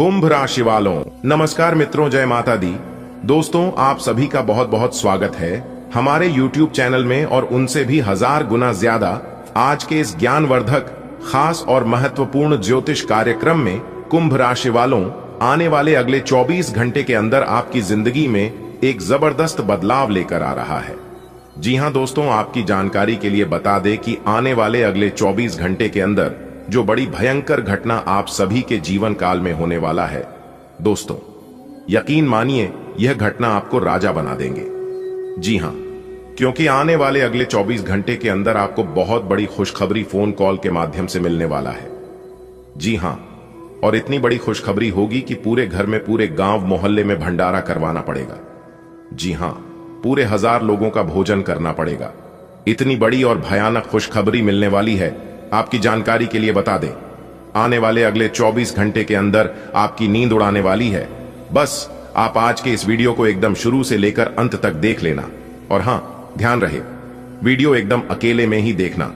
कुंभ राशि वालों, नमस्कार मित्रों, जय माता दी। दोस्तों, आप सभी का बहुत बहुत स्वागत है हमारे YouTube चैनल में और उनसे भी 1000 गुना ज्यादा आज के इस ज्ञानवर्धक, खास और महत्वपूर्ण ज्योतिष कार्यक्रम में। कुंभ राशि वालों, आने वाले अगले 24 घंटे के अंदर आपकी जिंदगी में एक जबरदस्त बदलाव लेकर आ रहा है। जी हां दोस्तों, आपकी जानकारी के लिए बता दें कि आने वाले अगले 24 घंटे के अंदर जो बड़ी भयंकर घटना आप सभी के जीवन काल में होने वाला है, दोस्तों यकीन मानिए यह घटना आपको राजा बना देंगे। जी हां, क्योंकि आने वाले अगले 24 घंटे के अंदर आपको बहुत बड़ी खुशखबरी फोन कॉल के माध्यम से मिलने वाला है। जी हां, और इतनी बड़ी खुशखबरी होगी कि पूरे घर में, पूरे गांव मोहल्ले में भंडारा करवाना पड़ेगा। जी हां, पूरे 1000 लोगों का भोजन करना पड़ेगा। इतनी बड़ी और भयानक खुशखबरी मिलने वाली है। आपकी जानकारी के लिए बता दें, आने वाले अगले 24 घंटे के अंदर आपकी नींद उड़ाने वाली है। बस आप आज के इस वीडियो को एकदम शुरू से लेकर अंत तक देख लेना। और हां, ध्यान रहे, वीडियो एकदम अकेले में ही देखना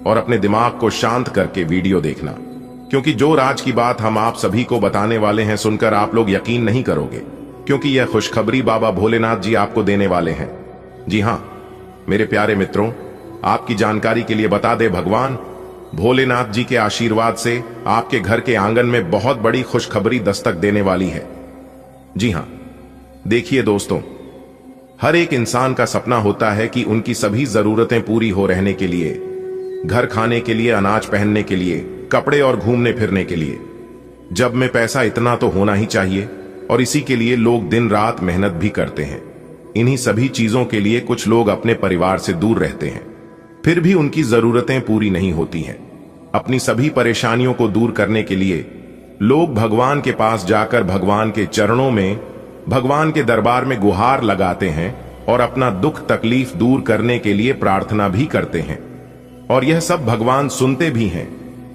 और अपने दिमाग को शांत करके वीडियो देखना, क्योंकि जो राज की बात हम आप सभी को बताने वाले हैं, सुनकर आप लोग यकीन नहीं करोगे, क्योंकि यह खुशखबरी बाबा भोलेनाथ जी आपको देने वाले हैं। जी हां मेरे प्यारे मित्रों, आपकी जानकारी के लिए बता दें, भगवान भोलेनाथ जी के आशीर्वाद से आपके घर के आंगन में बहुत बड़ी खुशखबरी दस्तक देने वाली है। जी हां, देखिए दोस्तों, हर एक इंसान का सपना होता है कि उनकी सभी जरूरतें पूरी हो रहने के लिए, घर खाने के लिए, अनाज पहनने के लिए, कपड़े और घूमने फिरने के लिए। जब में पैसा इतना तो होना ही चाहिए, और इसी के लिए लोग दिन रात मेहनत भी करते हैं। इन्हीं सभी चीजों के लिए कुछ लोग अपने परिवार से दूर रहते हैं, फिर भी उनकी जरूरतें पूरी नहीं होती हैं। अपनी सभी परेशानियों को दूर करने के लिए लोग भगवान के पास जाकर भगवान के चरणों में, भगवान के दरबार में गुहार लगाते हैं और अपना दुख तकलीफ दूर करने के लिए प्रार्थना भी करते हैं। और यह सब भगवान सुनते भी हैं,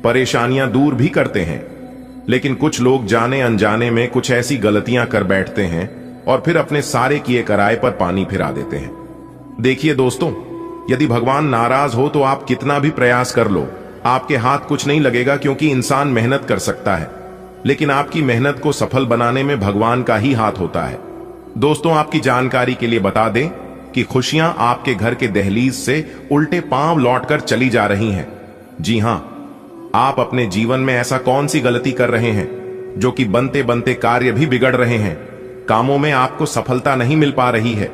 परेशानियां दूर भी करते हैं। लेकिन कुछ लोग जाने अनजाने में कुछ ऐसी गलतियां कर बैठते हैं और फिर अपने सारे किए कराए पर पानी फिरा देते हैं। देखिए दोस्तों, यदि भगवान नाराज हो तो आप कितना भी प्रयास कर लो, आपके हाथ कुछ नहीं लगेगा, क्योंकि इंसान मेहनत कर सकता है, लेकिन आपकी मेहनत को सफल बनाने में भगवान का ही हाथ होता है। दोस्तों, आपकी जानकारी के लिए बता दें कि खुशियां आपके घर के दहलीज से उल्टे पांव लौटकर चली जा रही हैं। जी हां, आप अपने जीवन में ऐसा कौन सी गलती कर रहे हैं जो कि बनते बनते कार्य भी बिगड़ रहे हैं, कामों में आपको सफलता नहीं मिल पा रही है,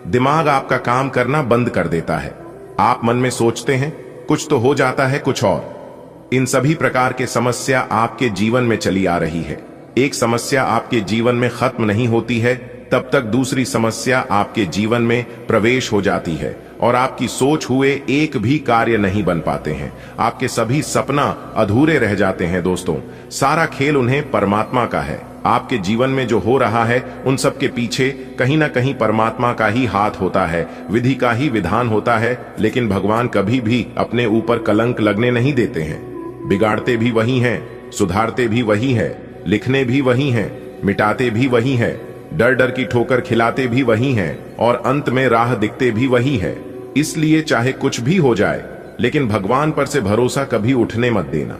दिमाग आपका काम करना बंद कर देता है, आप मन में सोचते हैं कुछ तो हो जाता है कुछ और। इन सभी प्रकार के समस्या आपके जीवन में चली आ रही है। एक समस्या आपके जीवन में खत्म नहीं होती है तब तक दूसरी समस्या आपके जीवन में प्रवेश हो जाती है और आपकी सोच हुए एक भी कार्य नहीं बन पाते हैं। आपके सभी सपना अधूरे रह जाते हैं। दोस्तों, सारा खेल उन्हें परमात्मा का है। आपके जीवन में जो हो रहा है उन सब के पीछे कहीं ना कहीं परमात्मा का ही हाथ होता है, विधि का ही विधान होता है। लेकिन भगवान कभी भी अपने ऊपर कलंक लगने नहीं देते हैं। बिगाड़ते भी वही हैं, सुधारते भी वही है, लिखने भी वही हैं, मिटाते भी वही है, डर डर की ठोकर खिलाते भी वही हैं, और अंत में राह दिखते भी वही है। इसलिए चाहे कुछ भी हो जाए, लेकिन भगवान पर से भरोसा कभी उठने मत देना,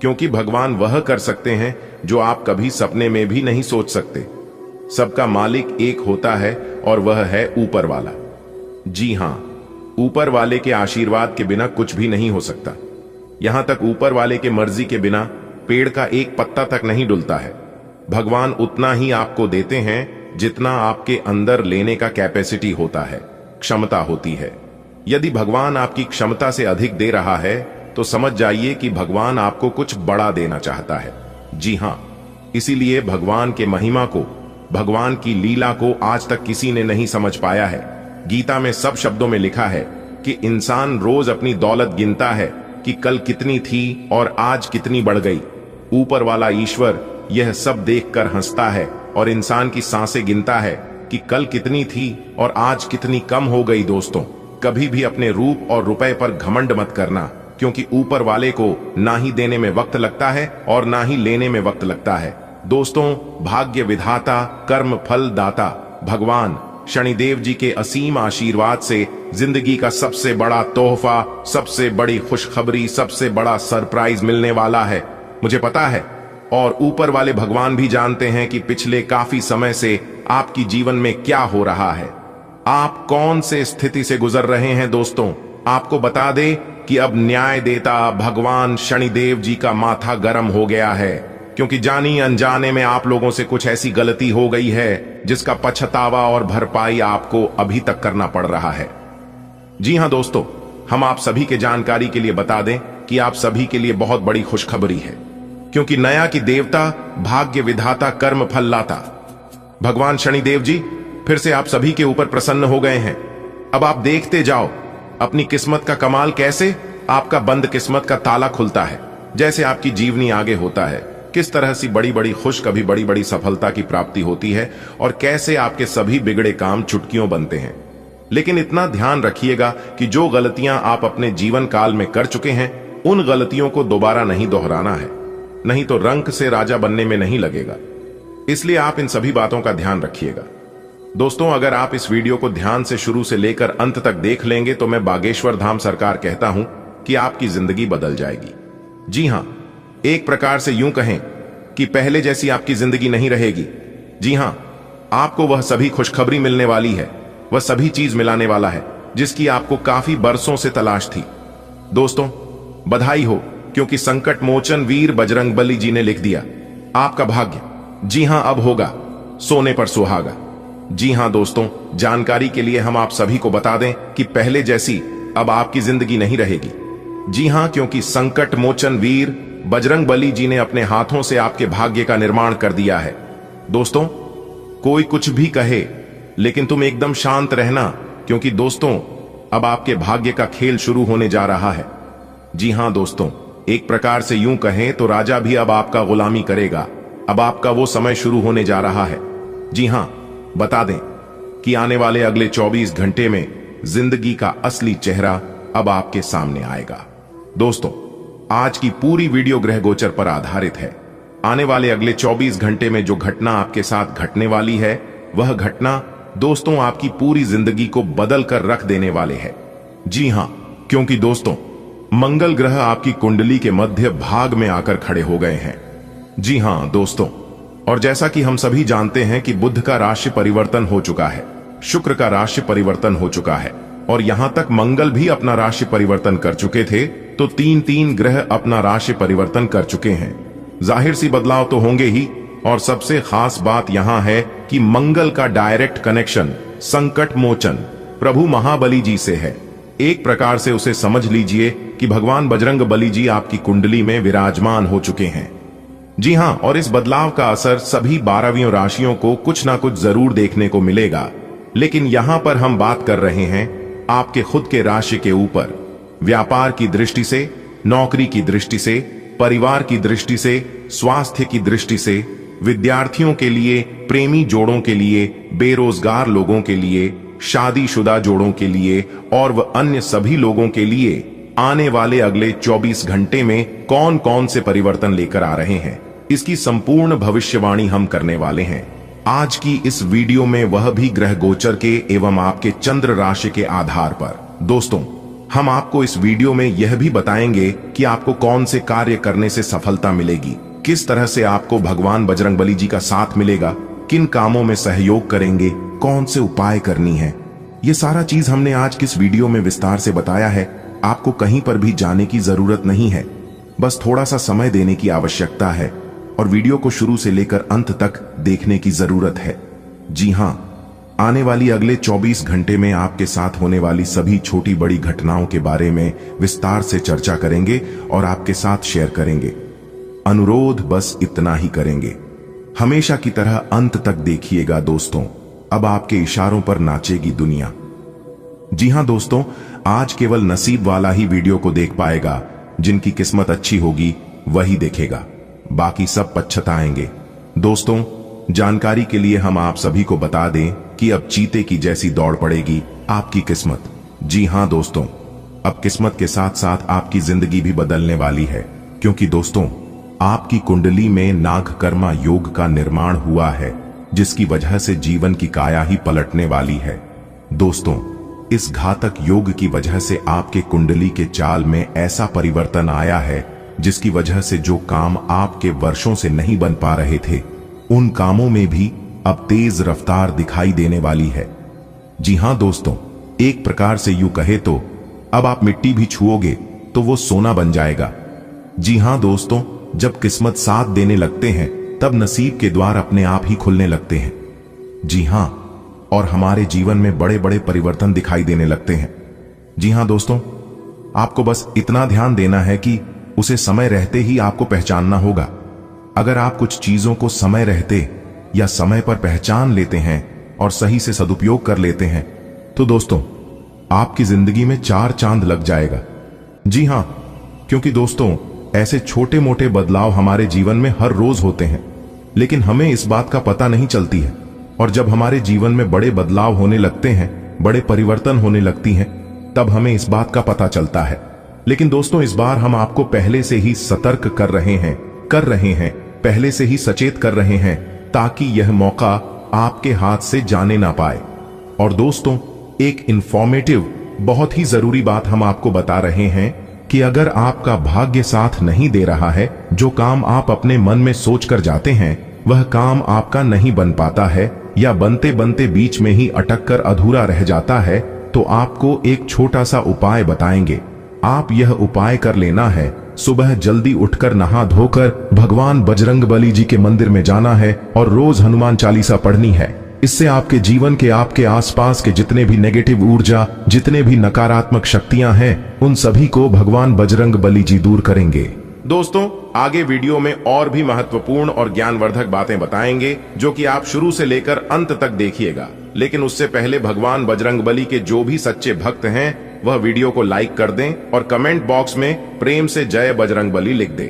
क्योंकि भगवान वह कर सकते हैं जो आप कभी सपने में भी नहीं सोच सकते। सबका मालिक एक होता है और वह है ऊपर वाला। जी हां, ऊपर वाले के आशीर्वाद के बिना कुछ भी नहीं हो सकता। यहां तक ऊपर वाले के मर्जी के बिना पेड़ का एक पत्ता तक नहीं डुलता है। भगवान उतना ही आपको देते हैं जितना आपके अंदर लेने का कैपेसिटी होता है, क्षमता होती है। यदि भगवान आपकी क्षमता से अधिक दे रहा है तो समझ जाइए कि भगवान आपको कुछ बड़ा देना चाहता है। जी हां, इसीलिए भगवान के महिमा को, भगवान की लीला को आज तक किसी ने नहीं समझ पाया है। गीता में सब शब्दों में लिखा है कि इंसान रोज अपनी दौलत गिनता है कि कल कितनी थी और आज कितनी बढ़ गई। ऊपर वाला ईश्वर यह सब देखकर हंसता है और इंसान की सांसें गिनता है कि कल कितनी थी और आज कितनी कम हो गई। दोस्तों, कभी भी अपने रूप और रुपए पर घमंड मत करना, क्योंकि ऊपर वाले को ना ही देने में वक्त लगता है और ना ही लेने में वक्त लगता है। दोस्तों, भाग्य विधाता, कर्म फल दाता भगवान शनिदेव जी के असीम आशीर्वाद से जिंदगी का सबसे बड़ा तोहफा, सबसे बड़ी खुशखबरी, सबसे बड़ा सरप्राइज मिलने वाला है। मुझे पता है और ऊपर वाले भगवान भी जानते हैं कि पिछले काफी समय से आपकी जीवन में क्या हो रहा है, आप कौन से स्थिति से गुजर रहे हैं। दोस्तों, आपको बता दें कि अब न्याय देता भगवान शनिदेव जी का माथा गर्म हो गया है, क्योंकि जानी अनजाने में आप लोगों से कुछ ऐसी गलती हो गई है जिसका पछतावा और भरपाई आपको अभी तक करना पड़ रहा है। जी हां दोस्तों, हम आप सभी के जानकारी के लिए बता दें कि आप सभी के लिए बहुत बड़ी खुशखबरी है, क्योंकि नया की देवता, भाग्य विधाता, कर्म फल लाता भगवान शनिदेव जी फिर से आप सभी के ऊपर प्रसन्न हो गए हैं। अब आप देखते जाओ अपनी किस्मत का कमाल, कैसे आपका बंद किस्मत का ताला खुलता है, जैसे आपकी जीवनी आगे होता है, किस तरह से बड़ी बड़ी खुश कभी बड़ी बड़ी सफलता की प्राप्ति होती है, और कैसे आपके सभी बिगड़े काम चुटकियों बनते हैं। लेकिन इतना ध्यान रखिएगा कि जो गलतियां आप अपने जीवन काल में कर चुके हैं, उन गलतियों को दोबारा नहीं दोहराना है, नहीं तो रंक से राजा बनने में नहीं लगेगा। इसलिए आप इन सभी बातों का ध्यान रखिएगा। दोस्तों, अगर आप इस वीडियो को ध्यान से शुरू से लेकर अंत तक देख लेंगे तो मैं बागेश्वर धाम सरकार कहता हूं कि आपकी जिंदगी बदल जाएगी। जी हां, एक प्रकार से यूं कहें कि पहले जैसी आपकी जिंदगी नहीं रहेगी। जी हां, आपको वह सभी खुशखबरी मिलने वाली है, वह सभी चीज मिलाने वाला है जिसकी आपको काफी बरसों से तलाश थी। दोस्तों, बधाई हो, क्योंकि संकट मोचन वीर बजरंगबली जी ने लिख दिया आपका भाग्य। जी हां, अब होगा सोने पर सुहागा। जी हां दोस्तों, जानकारी के लिए हम आप सभी को बता दें कि पहले जैसी अब आपकी जिंदगी नहीं रहेगी। जी हां, क्योंकि संकट मोचन वीर बजरंगबली जी ने अपने हाथों से आपके भाग्य का निर्माण कर दिया है। दोस्तों, कोई कुछ भी कहे, लेकिन तुम एकदम शांत रहना, क्योंकि दोस्तों अब आपके भाग्य का खेल शुरू होने जा रहा है। जी हां दोस्तों, एक प्रकार से यूं कहें तो राजा भी अब आपका गुलामी करेगा। अब आपका वो समय शुरू होने जा रहा है। जी हां, बता दें कि आने वाले अगले 24 घंटे में जिंदगी का असली चेहरा अब आपके सामने आएगा। दोस्तों, आज की पूरी वीडियो ग्रह गोचर पर आधारित है। आने वाले अगले 24 घंटे में जो घटना आपके साथ घटने वाली है, वह घटना दोस्तों आपकी पूरी जिंदगी को बदल कर रख देने वाले है। जी हां, क्योंकि दोस्तों मंगल ग्रह आपकी कुंडली के मध्य भाग में आकर खड़े हो गए हैं। जी हां दोस्तों, और जैसा कि हम सभी जानते हैं कि बुध का राशि परिवर्तन हो चुका है, शुक्र का राशि परिवर्तन हो चुका है, और यहां तक मंगल भी अपना राशि परिवर्तन कर चुके थे, तो तीन ग्रह अपना राशि परिवर्तन कर चुके हैं। जाहिर सी बदलाव तो होंगे ही, और सबसे खास बात यहां है कि मंगल का डायरेक्ट कनेक्शन संकट मोचन प्रभु महाबली जी से है। एक प्रकार से उसे समझ लीजिए कि भगवान बजरंग बली जी आपकी कुंडली में विराजमान हो चुके हैं। जी हां, और इस बदलाव का असर सभी 12वीं राशियों को कुछ ना कुछ जरूर देखने को मिलेगा। लेकिन यहां पर हम बात कर रहे हैं आपके खुद के राशि के ऊपर। व्यापार की दृष्टि से, नौकरी की दृष्टि से, परिवार की दृष्टि से, स्वास्थ्य की दृष्टि से, विद्यार्थियों के लिए, प्रेमी जोड़ों के लिए, बेरोजगार लोगों के लिए, शादीशुदा जोड़ों के लिए और वह अन्य सभी लोगों के लिए आने वाले अगले 24 घंटे में कौन कौन से परिवर्तन लेकर आ रहे हैं, इसकी संपूर्ण भविष्यवाणी हम करने वाले हैं। आज की इस वीडियो में वह भी ग्रह गोचर के एवं आपके चंद्र राशि के आधार पर। दोस्तों, हम आपको इस वीडियो में यह भी बताएंगे कि आपको कौन से कार्य करने से सफलता मिलेगी, किस तरह से आपको भगवान बजरंगबली जी का साथ मिलेगा, किन कामों में सहयोग करेंगे, कौन से उपाय करनी है। ये सारा चीज हमने आज किस वीडियो में विस्तार से बताया है। आपको कहीं पर भी जाने की जरूरत नहीं है, बस थोड़ा सा समय देने की आवश्यकता है और वीडियो को शुरू से लेकर अंत तक देखने की जरूरत है। जी हां, आने वाली अगले 24 घंटे में आपके साथ होने वाली सभी छोटी बड़ी घटनाओं के बारे में विस्तार से चर्चा करेंगे और आपके साथ शेयर करेंगे। अनुरोध बस इतना ही करेंगे, हमेशा की तरह अंत तक देखिएगा दोस्तों। अब आपके इशारों पर नाचेगी दुनिया। जी हां दोस्तों, आज केवल नसीब वाला ही वीडियो को देख पाएगा। जिनकी किस्मत अच्छी होगी वही देखेगा, बाकी सब पछताएंगे। दोस्तों, जानकारी के लिए हम आप सभी को बता दें कि अब चीते की जैसी दौड़ पड़ेगी आपकी किस्मत। जी हां दोस्तों, अब किस्मत के साथ साथ आपकी जिंदगी भी बदलने वाली है, क्योंकि दोस्तों आपकी कुंडली में नागकर्मा योग का निर्माण हुआ है, जिसकी वजह से जीवन की काया ही पलटने वाली है। दोस्तों, इस घातक योग की वजह से आपके कुंडली के चाल में ऐसा परिवर्तन आया है जिसकी वजह से जो काम आपके वर्षों से नहीं बन पा रहे थे, उन कामों में भी अब तेज रफ्तार दिखाई देने वाली है। जी हां दोस्तों, एक प्रकार से यूं कहे तो अब आप मिट्टी भी छुओगे तो वो सोना बन जाएगा। जी हां दोस्तों, जब किस्मत साथ देने लगते हैं तब नसीब के द्वार अपने आप ही खुलने लगते हैं। जी हां, और हमारे जीवन में बड़े बड़े परिवर्तन दिखाई देने लगते हैं। जी हां दोस्तों, आपको बस इतना ध्यान देना है कि उसे समय रहते ही आपको पहचानना होगा। अगर आप कुछ चीजों को समय रहते या समय पर पहचान लेते हैं और सही से सदुपयोग कर लेते हैं तो दोस्तों आपकी जिंदगी में 4 चांद लग जाएगा। जी हां, क्योंकि दोस्तों ऐसे छोटे मोटे बदलाव हमारे जीवन में हर रोज होते हैं, लेकिन हमें इस बात का पता नहीं चलती है। और जब हमारे जीवन में बड़े बदलाव होने लगते हैं, बड़े परिवर्तन होने लगती हैं, तब हमें इस बात का पता चलता है। लेकिन दोस्तों इस बार हम आपको पहले से ही सतर्क कर रहे हैं, पहले से ही सचेत कर रहे हैं, ताकि यह मौका आपके हाथ से जाने ना पाए। और दोस्तों एक इंफॉर्मेटिव बहुत ही जरूरी बात हम आपको बता रहे हैं कि अगर आपका भाग्य साथ नहीं दे रहा है, जो काम आप अपने मन में सोच कर जाते हैं वह काम आपका नहीं बन पाता है या बनते बनते बीच में ही अटक कर अधूरा रह जाता है, तो आपको एक छोटा सा उपाय बताएंगे। आप यह उपाय कर लेना है, सुबह जल्दी उठकर नहा धोकर भगवान बजरंगबली जी के मंदिर में जाना है और रोज हनुमान चालीसा पढ़नी है। इससे आपके जीवन के आपके आसपास के जितने भी नेगेटिव ऊर्जा, जितने भी नकारात्मक शक्तियां हैं, उन सभी को भगवान बजरंगबली जी दूर करेंगे। दोस्तों आगे वीडियो में और भी महत्वपूर्ण और ज्ञानवर्धक बातें बताएंगे जो कि आप शुरू से लेकर अंत तक देखिएगा। लेकिन उससे पहले भगवान बजरंगबली के जो भी सच्चे भक्त हैं वह वीडियो को लाइक कर दें और कमेंट बॉक्स में प्रेम से जय बजरंगबली लिख दें।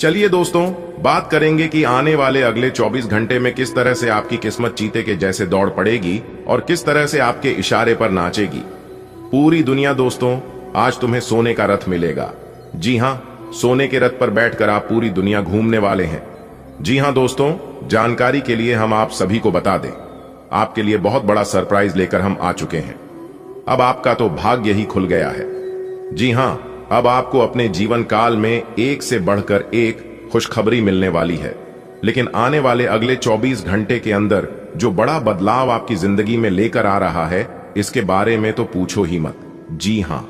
चलिए दोस्तों बात करेंगे कि आने वाले अगले 24 घंटे में किस तरह से आपकी किस्मत चीते के जैसे दौड़ पड़ेगी और किस तरह से आपके इशारे पर नाचेगी। पूरी दुनिया दोस्तों आज तुम्हें सोने का रथ मिलेगा। जी हां, सोने के रथ पर बैठकर आप पूरी दुनिया घूमने वाले हैं। जी हां दोस्तों, जानकारी के लिए हम आप सभी को बता दें, आपके लिए बहुत बड़ा सरप्राइज लेकर हम आ चुके हैं। अब आपका तो भाग्य ही खुल गया है। जी हां, अब आपको अपने जीवन काल में एक से बढ़कर एक खुशखबरी मिलने वाली है। लेकिन आने वाले अगले 24 घंटे के अंदर जो बड़ा बदलाव आपकी जिंदगी में लेकर आ रहा है, इसके बारे में तो पूछो ही मत। जी हां,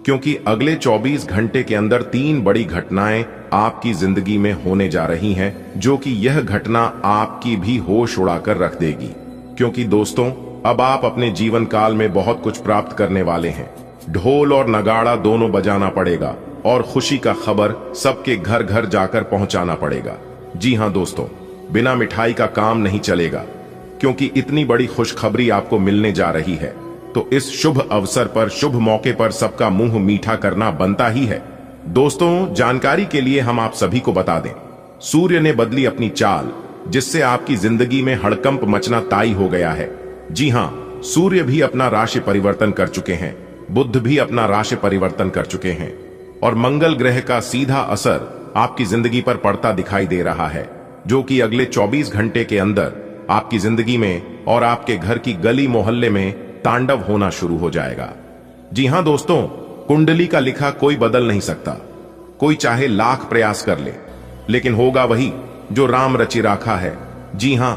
क्योंकि अगले 24 घंटे के अंदर 3 बड़ी घटनाएं आपकी जिंदगी में होने जा रही हैं, जो कि यह घटना आपकी भी होश उड़ाकर रख देगी। क्योंकि दोस्तों अब आप अपने जीवन काल में बहुत कुछ प्राप्त करने वाले हैं। ढोल और नगाड़ा दोनों बजाना पड़ेगा और खुशी का खबर सबके घर घर जाकर पहुंचाना पड़ेगा। जी हां दोस्तों, बिना मिठाई का काम नहीं चलेगा, क्योंकि इतनी बड़ी खुशखबरी आपको मिलने जा रही है। तो इस शुभ अवसर पर, शुभ मौके पर सबका मुंह मीठा करना बनता ही है। दोस्तों जानकारी के लिए हम आप सभी को बता दें, सूर्य ने बदली अपनी चाल, जिससे आपकी जिंदगी में हड़कंप मचना तय हो गया है। जी हां, सूर्य भी अपना राशि परिवर्तन कर चुके हैं, बुध भी अपना राशि परिवर्तन कर चुके हैं और मंगल ग्रह का सीधा असर आपकी जिंदगी पर पड़ता दिखाई दे रहा है, जो कि अगले 24 घंटे के अंदर आपकी जिंदगी में और आपके घर की गली मोहल्ले में तांडव होना शुरू हो जाएगा। जी हां दोस्तों, कुंडली का लिखा कोई बदल नहीं सकता, कोई चाहे लाख प्रयास कर ले, लेकिन होगा वही जो राम रचि राखा है। जी हां,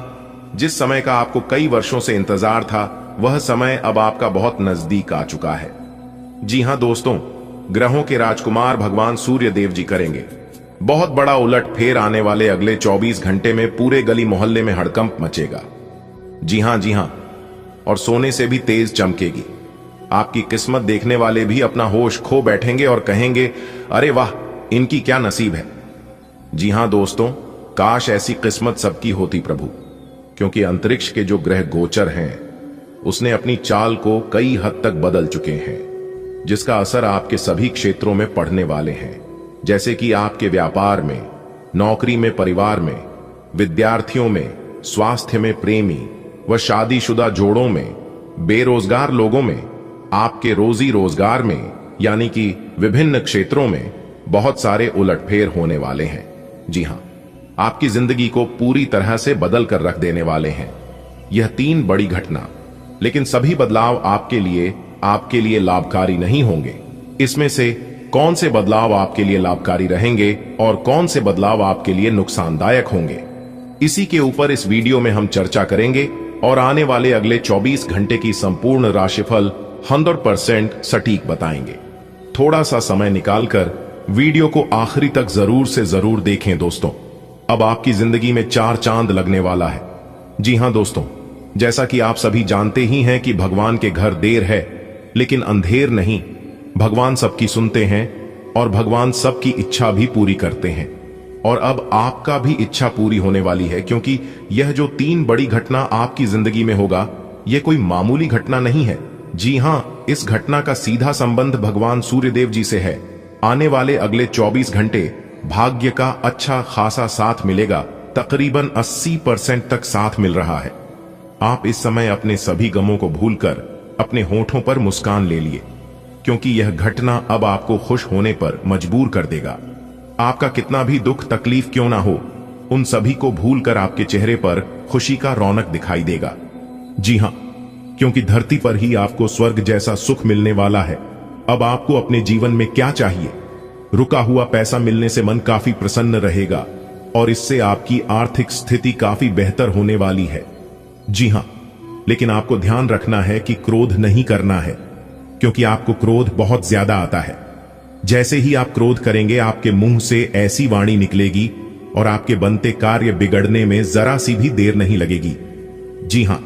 जिस समय का आपको कई वर्षों से इंतजार था, वह समय अब आपका बहुत नजदीक आ चुका है। जी हां दोस्तों, ग्रहों के राजकुमार भगवान सूर्य देव जी करेंगे बहुत बड़ा उलट फेर। आने वाले अगले 24 घंटे में पूरे गली मोहल्ले में हड़कंप मचेगा। जी हां, और सोने से भी तेज चमकेगी। आपकी किस्मत देखने वाले भी अपना होश खो बैठेंगे और कहेंगे, अरे वाह, इनकी क्या नसीब है। जी हां दोस्तों, काश ऐसी किस्मत सबकी होती प्रभु, क्योंकि अंतरिक्ष के जो ग्रह गोचर हैं उसने अपनी चाल को कई हद तक बदल चुके हैं, जिसका असर आपके सभी क्षेत्रों में पड़ने वाले हैं। जैसे कि आपके व्यापार में, नौकरी में, परिवार में, विद्यार्थियों में, स्वास्थ्य में, प्रेमी व शादीशुदा जोड़ों में, बेरोजगार लोगों में, आपके रोजी रोजगार में, यानी कि विभिन्न क्षेत्रों में बहुत सारे उलटफेर होने वाले हैं। जी हां, आपकी जिंदगी को पूरी तरह से बदल कर रख देने वाले हैं यह 3 बड़ी घटना। लेकिन सभी बदलाव आपके लिए लाभकारी नहीं होंगे। इसमें से कौन से बदलाव आपके लिए लाभकारी रहेंगे और कौन से बदलाव आपके लिए नुकसानदायक होंगे, इसी के ऊपर इस वीडियो में हम चर्चा करेंगे और आने वाले अगले 24 घंटे की संपूर्ण राशिफल 100% सटीक बताएंगे। थोड़ा सा समय निकालकर वीडियो को आखिरी तक जरूर से जरूर देखें दोस्तों। अब आपकी जिंदगी में 4 चांद लगने वाला है। जी हां दोस्तों, जैसा कि आप सभी जानते ही हैं कि भगवान के घर देर है लेकिन अंधेर नहीं। भगवान सबकी सुनते हैं और भगवान सबकी इच्छा भी पूरी करते हैं। और अब आपका भी इच्छा पूरी होने वाली है, क्योंकि यह जो 3 बड़ी घटना आपकी जिंदगी में होगा, यह कोई मामूली घटना नहीं है। जी हां, इस घटना का सीधा संबंध भगवान सूर्यदेव जी से है। आने वाले अगले 24 घंटे भाग्य का अच्छा खासा साथ मिलेगा। तकरीबन 80% तक साथ मिल रहा है। आप इस समय अपने सभी गमों को भूलकर अपने होठों पर मुस्कान ले लिए, क्योंकि यह घटना अब आपको खुश होने पर मजबूर कर देगा। आपका कितना भी दुख तकलीफ क्यों ना हो, उन सभी को भूलकर आपके चेहरे पर खुशी का रौनक दिखाई देगा। जी हां, क्योंकि धरती पर ही आपको स्वर्ग जैसा सुख मिलने वाला है। अब आपको अपने जीवन में क्या चाहिए? रुका हुआ पैसा मिलने से मन काफी प्रसन्न रहेगा और इससे आपकी आर्थिक स्थिति काफी बेहतर होने वाली है। जी हां, लेकिन आपको ध्यान रखना है कि क्रोध नहीं करना है, क्योंकि आपको क्रोध बहुत ज्यादा आता है। जैसे ही आप क्रोध करेंगे, आपके मुंह से ऐसी वाणी निकलेगी और आपके बनते कार्य बिगड़ने में जरा सी भी देर नहीं लगेगी। जी हां,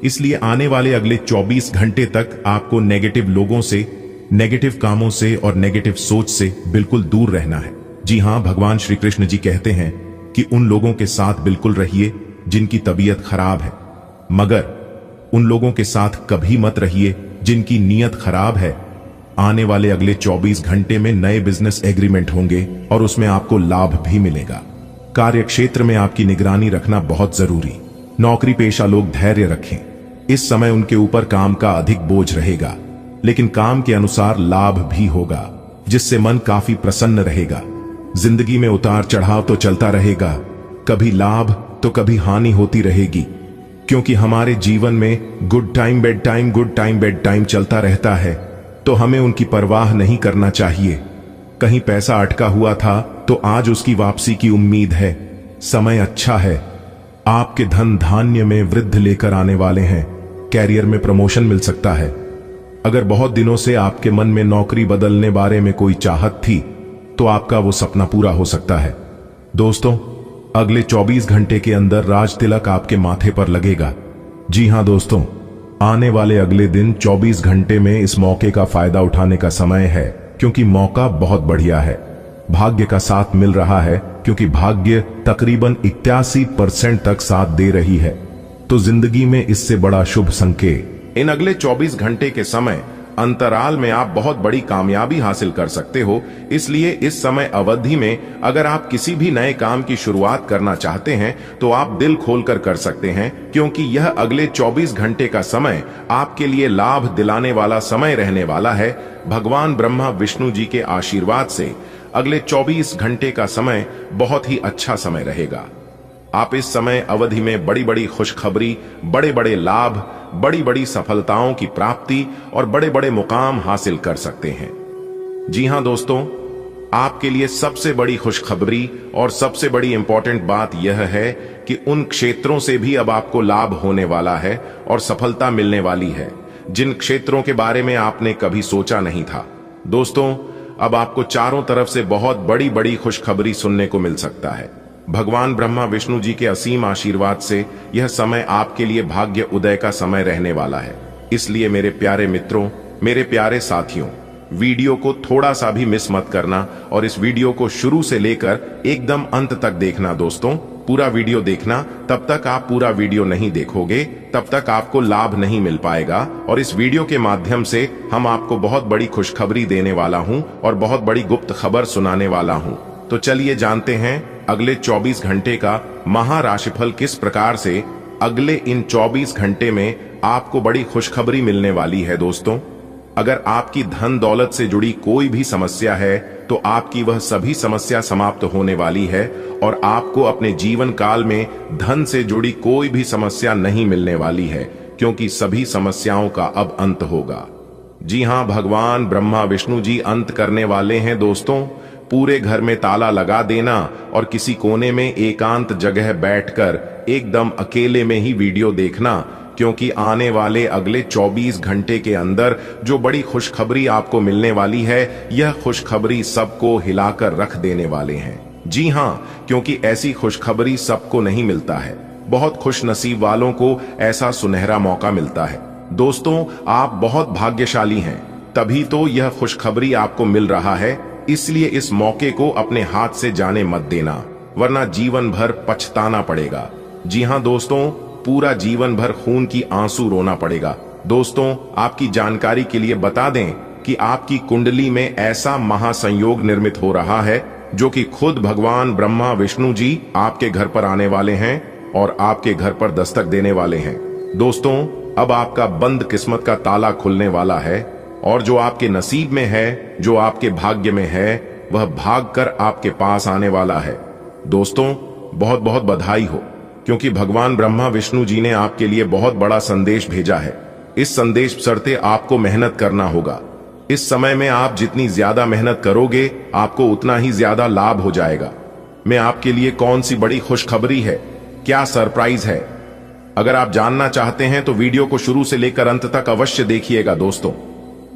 इसलिए आने वाले अगले 24 घंटे तक आपको नेगेटिव लोगों से, नेगेटिव कामों से और नेगेटिव सोच से बिल्कुल दूर रहना है। जी हां, भगवान श्री कृष्ण जी कहते हैं कि उन लोगों के साथ बिल्कुल रहिए जिनकी तबीयत खराब है, मगर उन लोगों के साथ कभी मत रहिए जिनकी नीयत खराब है। आने वाले अगले 24 घंटे में नए बिजनेस एग्रीमेंट होंगे और उसमें आपको लाभ भी मिलेगा। कार्य क्षेत्र में आपकी निगरानी रखना बहुत जरूरी। नौकरी पेशा लोग धैर्य रखें। इस समय उनके ऊपर काम का अधिक बोझ रहेगा, लेकिन काम के अनुसार लाभ भी होगा, जिससे मन काफी प्रसन्न रहेगा। जिंदगी में उतार चढ़ाव तो चलता रहेगा, कभी लाभ तो कभी हानि होती रहेगी, क्योंकि हमारे जीवन में good time bed time, good time bed time चलता रहता है, तो हमें उनकी परवाह नहीं करना चाहिए। कहीं पैसा अटका हुआ था तो आज उसकी वापसी की उम्मीद है। समय अच्छा है, आपके धन धान्य में वृद्धि लेकर आने वाले हैं। कैरियर में प्रमोशन मिल सकता है। अगर बहुत दिनों से आपके मन में नौकरी बदलने बारे में कोई चाहत थी, तो आपका वो सपना पूरा हो सकता है। दोस्तों, अगले 24 घंटे के अंदर राज तिलक आपके माथे पर लगेगा। जी हां दोस्तों, आने वाले अगले दिन 24 घंटे में इस मौके का फायदा उठाने का समय है, क्योंकि मौका बहुत बढ़िया है। भाग्य का साथ मिल रहा है, क्योंकि भाग्य तकरीबन 81% तक साथ दे रही है। तो जिंदगी में इससे बड़ा शुभ संकेत। इन अगले 24 घंटे के समय अंतराल में आप बहुत बड़ी कामयाबी हासिल कर सकते हो। इसलिए इस समय अवधि में अगर आप किसी भी नए काम की शुरुआत करना चाहते हैं तो आप दिल खोलकर कर सकते हैं, क्योंकि यह अगले 24 घंटे का समय आपके लिए लाभ दिलाने वाला समय रहने वाला है। भगवान ब्रह्मा विष्णु जी के आशीर्वाद से अगले 24 घंटे का समय बहुत ही अच्छा समय रहेगा। आप इस समय अवधि में बड़ी बड़ी खुशखबरी, बड़े बड़े लाभ, बड़ी बड़ी सफलताओं की प्राप्ति और बड़े बड़े मुकाम हासिल कर सकते हैं। जी हां दोस्तों, आपके लिए सबसे बड़ी खुशखबरी और सबसे बड़ी इंपॉर्टेंट बात यह है कि उन क्षेत्रों से भी अब आपको लाभ होने वाला है और सफलता मिलने वाली है, जिन क्षेत्रों के बारे में आपने कभी सोचा नहीं था। दोस्तों, अब आपको चारों तरफ से बहुत बड़ी बड़ी खुशखबरी सुनने को मिल सकता है। भगवान ब्रह्मा विष्णु जी के असीम आशीर्वाद से यह समय आपके लिए भाग्य उदय का समय रहने वाला है। इसलिए मेरे प्यारे मित्रों, मेरे प्यारे साथियों, वीडियो को थोड़ा सा भी मिस मत करना और इस वीडियो को शुरू से लेकर एकदम अंत तक देखना। दोस्तों, पूरा वीडियो देखना। तब तक आप पूरा वीडियो नहीं देखोगे, तब तक आपको लाभ नहीं मिल पाएगा। और इस वीडियो के माध्यम से हम आपको बहुत बड़ी खुशखबरी देने वाला हूं और बहुत बड़ी गुप्त खबर सुनाने वाला हूं। तो चलिए जानते हैं अगले 24 घंटे का महाराशिफल किस प्रकार से अगले इन 24 घंटे में आपको बड़ी खुशखबरी मिलने वाली है। दोस्तों, अगर आपकी धन दौलत से जुड़ी कोई भी समस्या है तो आपकी वह सभी समस्या समाप्त होने वाली है और आपको अपने जीवन काल में धन से जुड़ी कोई भी समस्या नहीं मिलने वाली है, क्योंकि सभी समस्याओं का अब अंत होगा। जी हां, भगवान ब्रह्मा विष्णु जी अंत करने वाले हैं दोस्तों। पूरे घर में ताला लगा देना और किसी कोने में एकांत जगह बैठकर एकदम अकेले में ही वीडियो देखना, क्योंकि आने वाले अगले 24 घंटे के अंदर जो बड़ी खुशखबरी आपको मिलने वाली है, यह खुशखबरी सबको हिलाकर रख देने वाले हैं। जी हां, क्योंकि ऐसी खुशखबरी सबको नहीं मिलता है। बहुत खुश नसीब वालों को ऐसा सुनहरा मौका मिलता है। दोस्तों, आप बहुत भाग्यशाली हैं, तभी तो यह खुशखबरी आपको मिल रहा है। इसलिए इस मौके को अपने हाथ से जाने मत देना, वरना जीवन भर पछताना पड़ेगा। जी हां दोस्तों, पूरा जीवन भर खून की आंसू रोना पड़ेगा। दोस्तों, आपकी जानकारी के लिए बता दें कि आपकी कुंडली में ऐसा महासंयोग निर्मित हो रहा है जो कि खुद भगवान ब्रह्मा विष्णु जी आपके घर पर आने वाले हैं और आपके घर पर दस्तक देने वाले हैं। दोस्तों, अब आपका बंद किस्मत का ताला खुलने वाला है और जो आपके नसीब में है, जो आपके भाग्य में है, वह भागकर आपके पास आने वाला है। दोस्तों, बहुत बहुत बधाई हो, क्योंकि भगवान ब्रह्मा विष्णु जी ने आपके लिए बहुत बड़ा संदेश भेजा है। इस संदेश बशर्ते आपको मेहनत करना होगा। इस समय में आप जितनी ज्यादा मेहनत करोगे, आपको उतना ही ज्यादा लाभ हो जाएगा। मैं आपके लिए कौन सी बड़ी खुशखबरी है, क्या सरप्राइज है, अगर आप जानना चाहते हैं तो वीडियो को शुरू से लेकर अंत तक अवश्य देखिएगा। दोस्तों,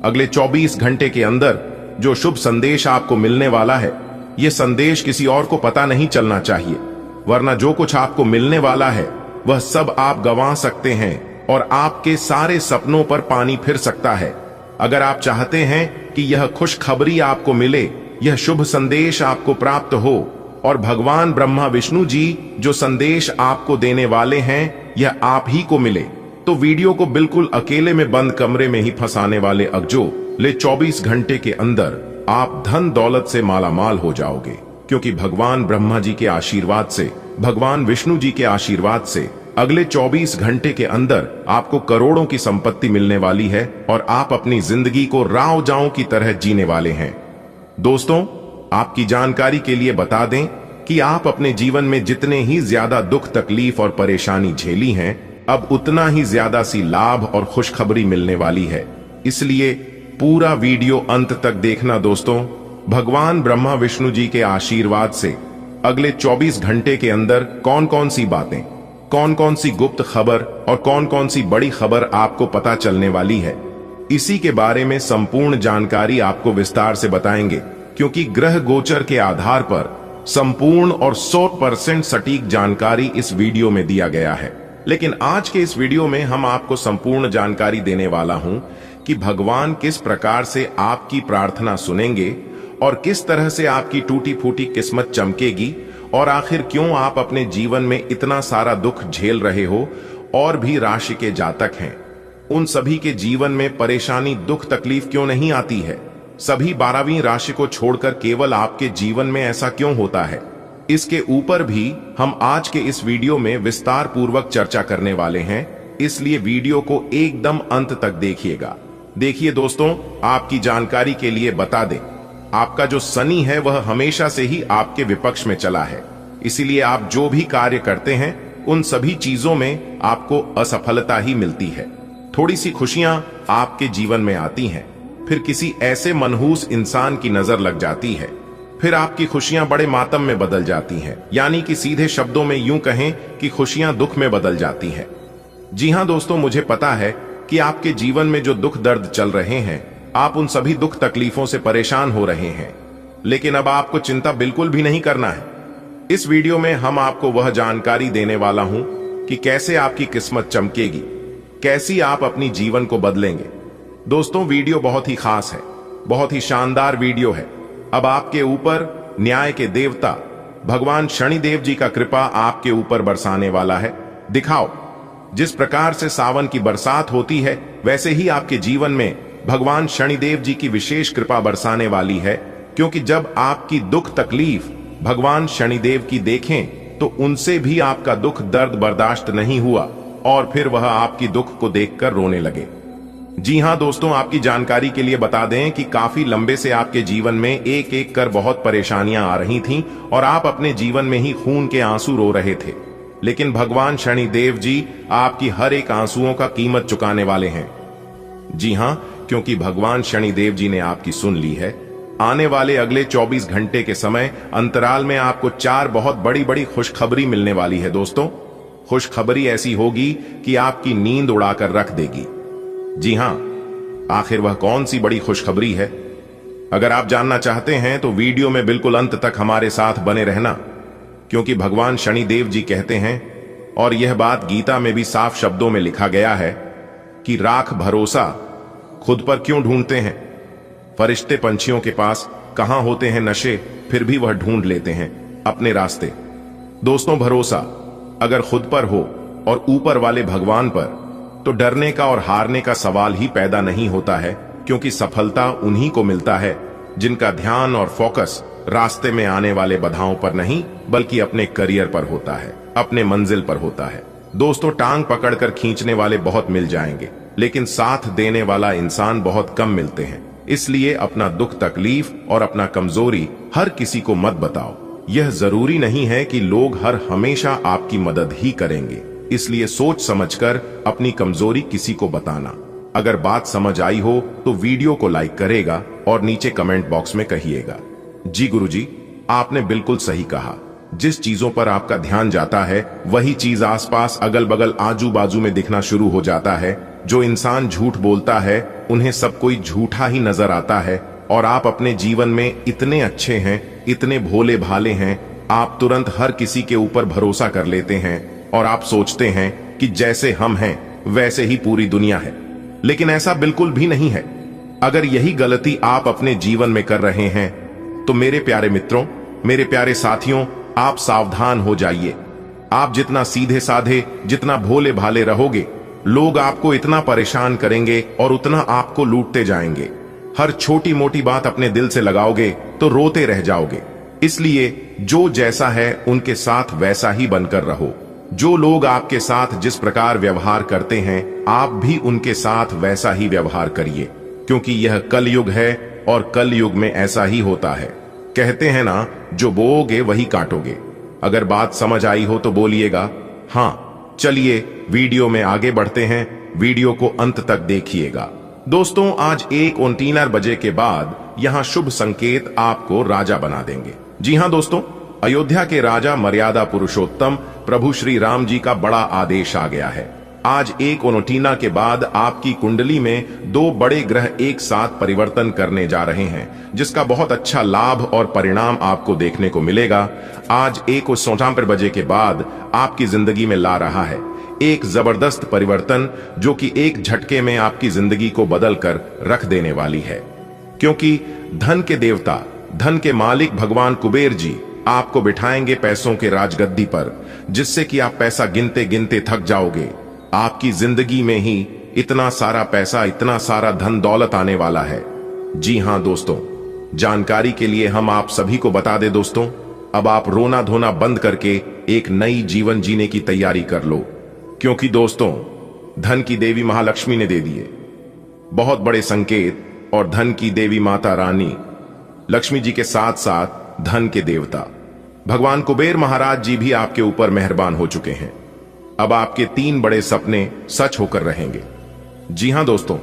अगले 24 घंटे के अंदर जो शुभ संदेश आपको मिलने वाला है, यह संदेश किसी और को पता नहीं चलना चाहिए, वरना जो कुछ आपको मिलने वाला है वह सब आप गंवा सकते हैं और आपके सारे सपनों पर पानी फिर सकता है। अगर आप चाहते हैं कि यह खुशखबरी आपको मिले, यह शुभ संदेश आपको प्राप्त हो और भगवान ब्रह्मा विष्णु जी जो संदेश आपको देने वाले हैं यह आप ही को मिले, तो वीडियो को बिल्कुल अकेले में बंद कमरे में ही फंसाने वाले अगले 24 घंटे के अंदर आप धन दौलत से मालामाल हो जाओगे, क्योंकि भगवान ब्रह्मा जी के आशीर्वाद से, भगवान विष्णु जी के आशीर्वाद से अगले 24 घंटे के अंदर आपको करोड़ों की संपत्ति मिलने वाली है और आप अपनी जिंदगी को राव जाओं की तरह जीने वाले हैं। दोस्तों, आपकी जानकारी के लिए बता दें कि आप अपने जीवन में जितने ही ज्यादा दुख तकलीफ और परेशानी झेली हैं, अब उतना ही ज्यादा सी लाभ और खुशखबरी मिलने वाली है। इसलिए पूरा वीडियो अंत तक देखना। दोस्तों, भगवान ब्रह्मा विष्णु जी के आशीर्वाद से अगले 24 घंटे के अंदर कौन कौन सी बातें, कौन कौन सी गुप्त खबर और कौन कौन सी बड़ी खबर आपको पता चलने वाली है, इसी के बारे में संपूर्ण जानकारी आपको विस्तार से बताएंगे, क्योंकि ग्रह गोचर के आधार पर संपूर्ण और 100% सटीक जानकारी इस वीडियो में दिया गया है। लेकिन आज के इस वीडियो में हम आपको संपूर्ण जानकारी देने वाला हूं कि भगवान किस प्रकार से आपकी प्रार्थना सुनेंगे और किस तरह से आपकी टूटी फूटी किस्मत चमकेगी और आखिर क्यों आप अपने जीवन में इतना सारा दुख झेल रहे हो और भी राशि के जातक हैं, उन सभी के जीवन में परेशानी दुख तकलीफ क्यों नहीं आती है। सभी 12वीं राशि को छोड़कर केवल आपके जीवन में ऐसा क्यों होता है, इसके ऊपर भी हम आज के इस वीडियो में विस्तार पूर्वक चर्चा करने वाले हैं। इसलिए वीडियो को एकदम अंत तक देखिएगा। देखिए दोस्तों, आपकी जानकारी के लिए बता दें, आपका जो शनि है वह हमेशा से ही आपके विपक्ष में चला है। इसीलिए आप जो भी कार्य करते हैं उन सभी चीजों में आपको असफलता ही मिलती है। थोड़ी सी खुशियां आपके जीवन में आती हैं, फिर किसी ऐसे मनहूस इंसान की नजर लग जाती है, फिर आपकी खुशियां बड़े मातम में बदल जाती हैं। यानी कि सीधे शब्दों में यूं कहें कि खुशियां दुख में बदल जाती हैं। जी हां दोस्तों, मुझे पता है कि आपके जीवन में जो दुख दर्द चल रहे हैं, आप उन सभी दुख तकलीफों से परेशान हो रहे हैं, लेकिन अब आपको चिंता बिल्कुल भी नहीं करना है। इस वीडियो में हम आपको वह जानकारी देने वाला हूं कि कैसे आपकी किस्मत चमकेगी, कैसी आप अपनी जीवन को बदलेंगे। दोस्तों, वीडियो बहुत ही खास है, बहुत ही शानदार वीडियो है। अब आपके ऊपर न्याय के देवता भगवान शनिदेव जी का कृपा आपके ऊपर बरसाने वाला है। दिखाओ, जिस प्रकार से सावन की बरसात होती है, वैसे ही आपके जीवन में भगवान शनिदेव जी की विशेष कृपा बरसाने वाली है, क्योंकि जब आपकी दुख तकलीफ भगवान शनिदेव की देखें तो उनसे भी आपका दुख दर्द बर्दाश्त नहीं हुआ और फिर वह आपकी दुख को देखकर रोने लगे। जी हां दोस्तों, आपकी जानकारी के लिए बता दें कि काफी लंबे से आपके जीवन में एक एक कर बहुत परेशानियां आ रही थीं और आप अपने जीवन में ही खून के आंसू रो रहे थे, लेकिन भगवान शनिदेव जी आपकी हर एक आंसुओं का कीमत चुकाने वाले हैं। जी हां, क्योंकि भगवान शनिदेव जी ने आपकी सुन ली है। आने वाले अगले 24 घंटे के समय अंतराल में आपको 4 बहुत बड़ी बड़ी खुशखबरी मिलने वाली है दोस्तों। खुशखबरी ऐसी होगी कि आपकी नींद उड़ाकर रख देगी। जी हां, आखिर वह कौन सी बड़ी खुशखबरी है? अगर आप जानना चाहते हैं तो वीडियो में बिल्कुल अंत तक हमारे साथ बने रहना, क्योंकि भगवान शनिदेव जी कहते हैं, और यह बात गीता में भी साफ शब्दों में लिखा गया है कि राख भरोसा खुद पर क्यों ढूंढते हैं? फरिश्ते पंछियों के पास कहां होते हैं नशे, फिर भी वह ढूंढ लेते हैं अपने रास्ते। दोस्तों, भरोसा अगर खुद पर हो और ऊपर वाले भगवान पर, तो डरने का और हारने का सवाल ही पैदा नहीं होता है, क्योंकि सफलता उन्हीं को मिलता है जिनका ध्यान और फोकस रास्ते में आने वाले बाधाओं पर नहीं, बल्कि अपने करियर पर होता है, अपने मंजिल पर होता है। दोस्तों, टांग पकड़कर खींचने वाले बहुत मिल जाएंगे, लेकिन साथ देने वाला इंसान बहुत कम मिलते हैं। इसलिए अपना दुख तकलीफ और अपना कमजोरी हर किसी को मत बताओ। यह जरूरी नहीं है कि लोग हर हमेशा आपकी मदद ही करेंगे, इसलिए सोच समझकर अपनी कमजोरी किसी को बताना। अगर बात समझ आई हो तो वीडियो को लाइक करेगा और नीचे कमेंट बॉक्स में कहिएगा, जी गुरुजी, आपने बिल्कुल सही कहा। जिस चीजों पर आपका ध्यान जाता है वही चीज आसपास अगल बगल आजू बाजू में दिखना शुरू हो जाता है। जो इंसान झूठ बोलता है उन्हें सब कोई झूठा ही नजर आता है, और आप अपने जीवन में इतने अच्छे हैं, इतने भोले भाले हैं, आप तुरंत हर किसी के ऊपर भरोसा कर लेते हैं और आप सोचते हैं कि जैसे हम हैं वैसे ही पूरी दुनिया है। लेकिन ऐसा बिल्कुल भी नहीं है। अगर यही गलती आप अपने जीवन में कर रहे हैं तो मेरे प्यारे मित्रों, मेरे प्यारे साथियों, आप सावधान हो जाइए। आप जितना सीधे साधे, जितना भोले भाले रहोगे, लोग आपको इतना परेशान करेंगे और उतना आपको लूटते जाएंगे। हर छोटी मोटी बात अपने दिल से लगाओगे तो रोते रह जाओगे। इसलिए जो जैसा है उनके साथ वैसा ही बनकर रहो। जो लोग आपके साथ जिस प्रकार व्यवहार करते हैं, आप भी उनके साथ वैसा ही व्यवहार करिए, क्योंकि यह कलयुग है और कलयुग में ऐसा ही होता है। कहते हैं ना, जो बोओगे वही काटोगे। अगर बात समझ आई हो तो बोलिएगा हाँ। चलिए वीडियो में आगे बढ़ते हैं, वीडियो को अंत तक देखिएगा। दोस्तों, आज 1:29 बजे के बाद यहां शुभ संकेत आपको राजा बना देंगे। जी हां दोस्तों, अयोध्या के राजा मर्यादा पुरुषोत्तम प्रभु श्री राम जी का बड़ा आदेश आ गया है। आज 1:29 के बाद आपकी कुंडली में 2 बड़े ग्रह एक साथ परिवर्तन करने जा रहे हैं, जिसका बहुत अच्छा लाभ और परिणाम आपको देखने को मिलेगा। आज 1:59 बजे के बाद आपकी जिंदगी में ला रहा है एक जबरदस्त परिवर्तन, जो कि एक झटके में आपकी जिंदगी को बदल कर रख देने वाली है। क्योंकि धन के देवता, धन के मालिक भगवान कुबेर जी आपको बिठाएंगे पैसों के राजगद्दी पर, जिससे कि आप पैसा गिनते गिनते थक जाओगे। आपकी जिंदगी में ही इतना सारा पैसा, इतना सारा धन दौलत आने वाला है। जी हां दोस्तों, जानकारी के लिए हम आप सभी को बता दें दोस्तों, अब आप रोना धोना बंद करके एक नई जीवन जीने की तैयारी कर लो, क्योंकि दोस्तों धन की देवी महालक्ष्मी ने दे दिए बहुत बड़े संकेत, और धन की देवी माता रानी लक्ष्मी जी के साथ साथ धन के देवता भगवान कुबेर महाराज जी भी आपके ऊपर मेहरबान हो चुके हैं। अब आपके 3 बड़े सपने सच होकर रहेंगे। जी हां दोस्तों,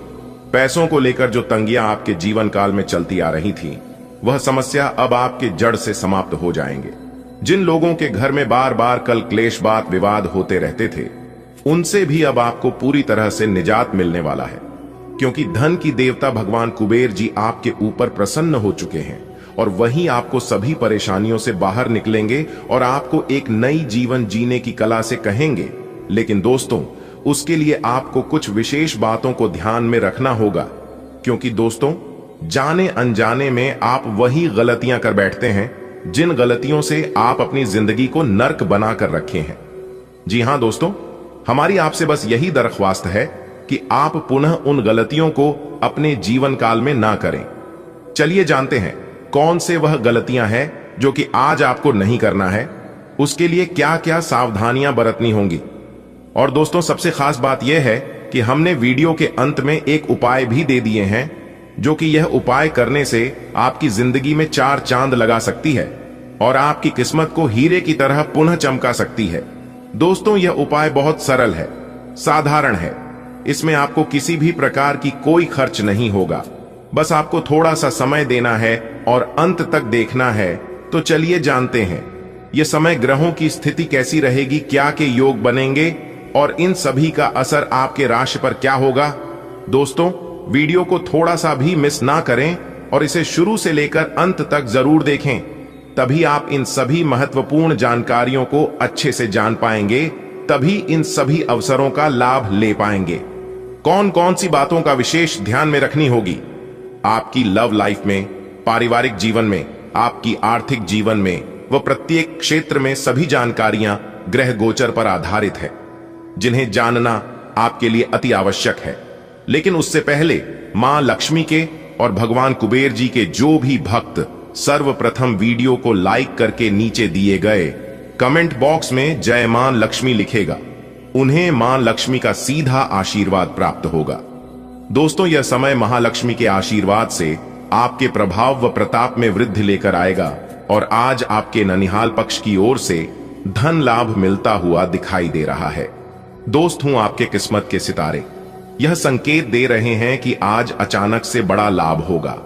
पैसों को लेकर जो तंगियां आपके जीवन काल में चलती आ रही थी, वह समस्या अब आपके जड़ से समाप्त हो जाएंगे। जिन लोगों के घर में बार बार कल क्लेश बात विवाद होते रहते थे, उनसे भी अब आपको पूरी तरह से निजात मिलने वाला है, क्योंकि धन की देवता भगवान कुबेर जी आपके ऊपर प्रसन्न हो चुके हैं, और वहीं आपको सभी परेशानियों से बाहर निकलेंगे और आपको एक नई जीवन जीने की कला से कहेंगे। लेकिन दोस्तों, उसके लिए आपको कुछ विशेष बातों को ध्यान में रखना होगा, क्योंकि दोस्तों जाने अनजाने में आप वही गलतियां कर बैठते हैं जिन गलतियों से आप अपनी जिंदगी को नर्क बना कर रखे हैं। जी हां दोस्तों, हमारी आपसे बस यही दरख्वास्त है कि आप पुनः उन गलतियों को अपने जीवन काल में ना करें। चलिए जानते हैं कौन से वह गलतियां हैं जो कि आज आपको नहीं करना है, उसके लिए क्या क्या सावधानियां बरतनी होंगी। और दोस्तों, सबसे खास बात यह है कि हमने वीडियो के अंत में एक उपाय भी दे दिए हैं, जो कि यह उपाय करने से आपकी जिंदगी में 4 चांद लगा सकती है और आपकी किस्मत को हीरे की तरह पुनः चमका सकती है। दोस्तों, यह उपाय बहुत सरल है, साधारण है, इसमें आपको किसी भी प्रकार की कोई खर्च नहीं होगा। बस आपको थोड़ा सा समय देना है और अंत तक देखना है। तो चलिए जानते हैं यह समय ग्रहों की स्थिति कैसी रहेगी, क्या के योग बनेंगे और इन सभी का असर आपके राशि पर क्या होगा। दोस्तों, वीडियो को थोड़ा सा भी मिस ना करें और इसे शुरू से लेकर अंत तक जरूर देखें, तभी आप इन सभी महत्वपूर्ण जानकारियों को अच्छे से जान पाएंगे, तभी इन सभी अवसरों का लाभ ले पाएंगे। कौन कौन सी बातों का विशेष ध्यान में रखनी होगी? आपकी लव लाइफ में, पारिवारिक जीवन में, आपकी आर्थिक जीवन में व प्रत्येक क्षेत्र में सभी जानकारियां ग्रह गोचर पर आधारित है, जिन्हें जानना आपके लिए अति आवश्यक है। लेकिन उससे पहले मां लक्ष्मी के और भगवान कुबेर जी के जो भी भक्त सर्वप्रथम वीडियो को लाइक करके नीचे दिए गए कमेंट बॉक्स में जय मां लक्ष्मी लिखेगा, उन्हें मां लक्ष्मी का सीधा आशीर्वाद प्राप्त होगा। दोस्तों, यह समय महालक्ष्मी के आशीर्वाद से आपके प्रभाव व प्रताप में वृद्धि लेकर आएगा और आज आपके ननिहाल पक्ष की ओर से धन लाभ मिलता हुआ दिखाई दे रहा है। दोस्त हूं आपके किस्मत के सितारे यह संकेत दे रहे हैं कि आज अचानक से बड़ा लाभ होगा,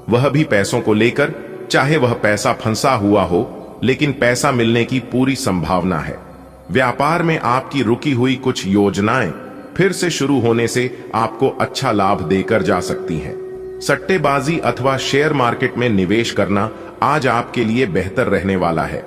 वह भी पैसों को लेकर। चाहे वह पैसा फंसा हुआ हो, लेकिन पैसा मिलने की पूरी संभावना है। व्यापार में आपकी रुकी हुई कुछ योजनाएं फिर से शुरू होने से आपको अच्छा लाभ देकर जा सकती हैं। सट्टेबाजी अथवा शेयर मार्केट में निवेश करना आज आपके लिए बेहतर रहने वाला है।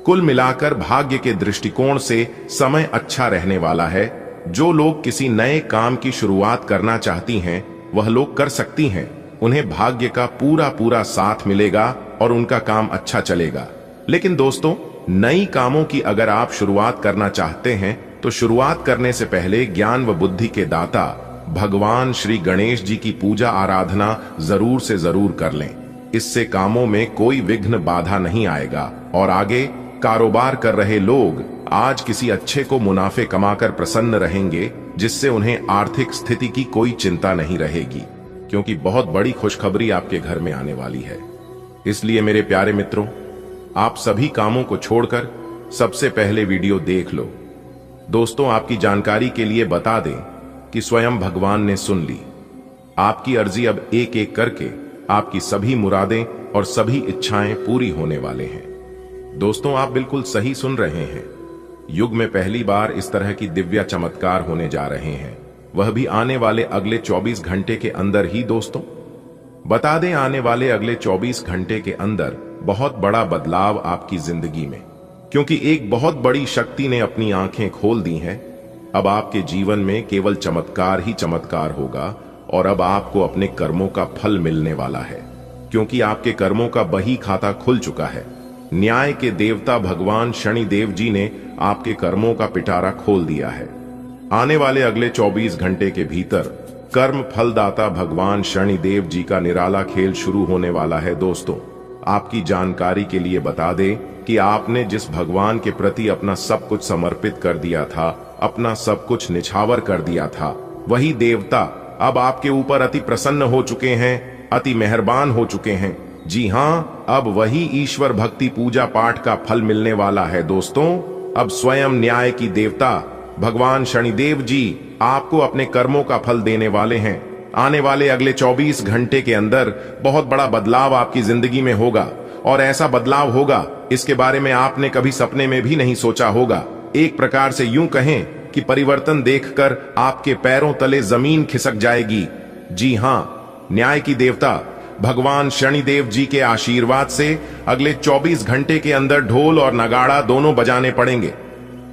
कुल मिलाकर भाग्य के दृष्टिकोण से समय अच्छा रहने वाला है। जो लोग किसी नए काम की शुरुआत करना चाहती हैं, वह लोग कर सकती हैं। उन्हें भाग्य का पूरा साथ मिलेगा और उनका काम अच्छा चलेगा। लेकिन दोस्तों, नई कामों की अगर आप शुरुआत करना चाहते हैं तो शुरुआत करने से पहले ज्ञान व बुद्धि के दाता भगवान श्री गणेश जी की पूजा आराधना जरूर से जरूर कर लें। इससे कामों में कोई विघ्न बाधा नहीं आएगा और आगे कारोबार कर रहे लोग आज किसी अच्छे को मुनाफे कमाकर प्रसन्न रहेंगे, जिससे उन्हें आर्थिक स्थिति की कोई चिंता नहीं रहेगी, क्योंकि बहुत बड़ी खुशखबरी आपके घर में आने वाली है। इसलिए मेरे प्यारे मित्रों, आप सभी कामों को छोड़कर सबसे पहले वीडियो देख लो। दोस्तों, आपकी जानकारी के लिए बता दें कि स्वयं भगवान ने सुन ली आपकी अर्जी। अब एक एक करके आपकी सभी मुरादें और सभी इच्छाएं पूरी होने वाले हैं। दोस्तों, आप बिल्कुल सही सुन रहे हैं। युग में पहली बार इस तरह की दिव्य चमत्कार होने जा रहे हैं, वह भी आने वाले अगले 24 घंटे के अंदर ही। दोस्तों, बता दें, आने वाले अगले 24 घंटे के अंदर बहुत बड़ा बदलाव आपकी जिंदगी में, क्योंकि एक बहुत बड़ी शक्ति ने अपनी आंखें खोल दी हैं। अब आपके जीवन में केवल चमत्कार ही चमत्कार होगा और अब आपको अपने कर्मों का फल मिलने वाला है, क्योंकि आपके कर्मों का बही खाता खुल चुका है। न्याय के देवता भगवान शनि देव जी ने आपके कर्मों का पिटारा खोल दिया है। आने वाले अगले 24 घंटे के भीतर कर्म फलदाता भगवान शनि देव जी का निराला खेल शुरू होने वाला है। दोस्तों, आपकी जानकारी के लिए बता दें कि आपने जिस भगवान के प्रति अपना सब कुछ समर्पित कर दिया था, अपना सब कुछ निछावर कर दिया था, वही देवता अब आपके ऊपर अति प्रसन्न हो चुके हैं, अति मेहरबान हो चुके हैं। जी हाँ, अब वही ईश्वर भक्ति पूजा पाठ का फल मिलने वाला है। दोस्तों, अब स्वयं न्याय की देवता भगवान शनिदेव जी आपको अपने कर्मों का फल देने वाले हैं। आने वाले अगले 24 घंटे के अंदर बहुत बड़ा बदलाव आपकी जिंदगी में होगा, और ऐसा बदलाव होगा इसके बारे में आपने कभी सपने में भी नहीं सोचा होगा। एक प्रकार से यूं कहें कि परिवर्तन देखकर आपके पैरों तले जमीन खिसक जाएगी। जी हाँ, न्याय की देवता भगवान शनिदेव जी के आशीर्वाद से अगले 24 घंटे के अंदर ढोल और नगाड़ा दोनों बजाने पड़ेंगे।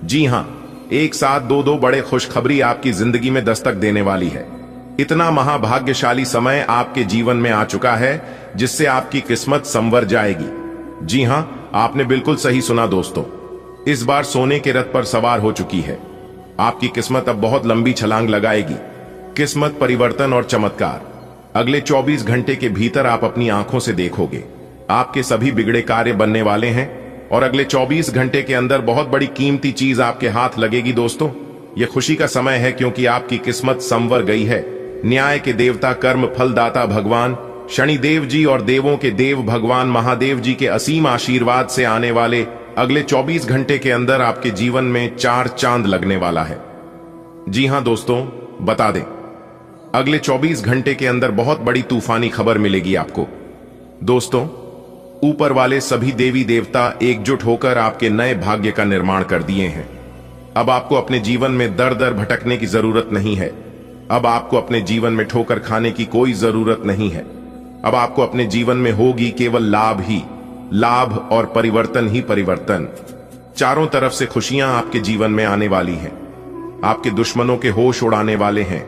जी हाँ, एक साथ दो बड़े खुशखबरी आपकी जिंदगी में दस्तक देने वाली है। इतना महाभाग्यशाली समय आपके जीवन में आ चुका है जिससे आपकी किस्मत संवर जाएगी। जी हाँ, आपने बिल्कुल सही सुना दोस्तों, इस बार सोने के रथ पर सवार हो चुकी है। आपकी किस्मत अब बहुत लंबी छलांग लगाएगी। किस्मत, परिवर्तन और चमत्कार अगले 24 घंटे के भीतर आप अपनी आंखों से देखोगे। आपके सभी बिगड़े कार्य बनने वाले हैं और अगले 24 घंटे के अंदर बहुत बड़ी कीमती चीज आपके हाथ लगेगी। दोस्तों, यह खुशी का समय है क्योंकि आपकी किस्मत संवर गई है। न्याय के देवता, कर्म फलदाता भगवान शनिदेव जी और देवों के देव भगवान महादेव जी के असीम आशीर्वाद से आने वाले अगले 24 घंटे के अंदर आपके जीवन में 4 चांद लगने वाला है। जी हां दोस्तों, बता दें, अगले 24 घंटे के अंदर बहुत बड़ी तूफानी खबर मिलेगी आपको। दोस्तों, ऊपर वाले सभी देवी देवता एकजुट होकर आपके नए भाग्य का निर्माण कर दिए हैं। अब आपको अपने जीवन में दर दर भटकने की जरूरत नहीं है। अब आपको अपने जीवन में ठोकर खाने की कोई जरूरत नहीं है। अब आपको अपने जीवन में होगी केवल लाभ ही लाभ और परिवर्तन ही परिवर्तन। चारों तरफ से खुशियां आपके जीवन में आने वाली हैं। आपके दुश्मनों के होश उड़ाने वाले हैं,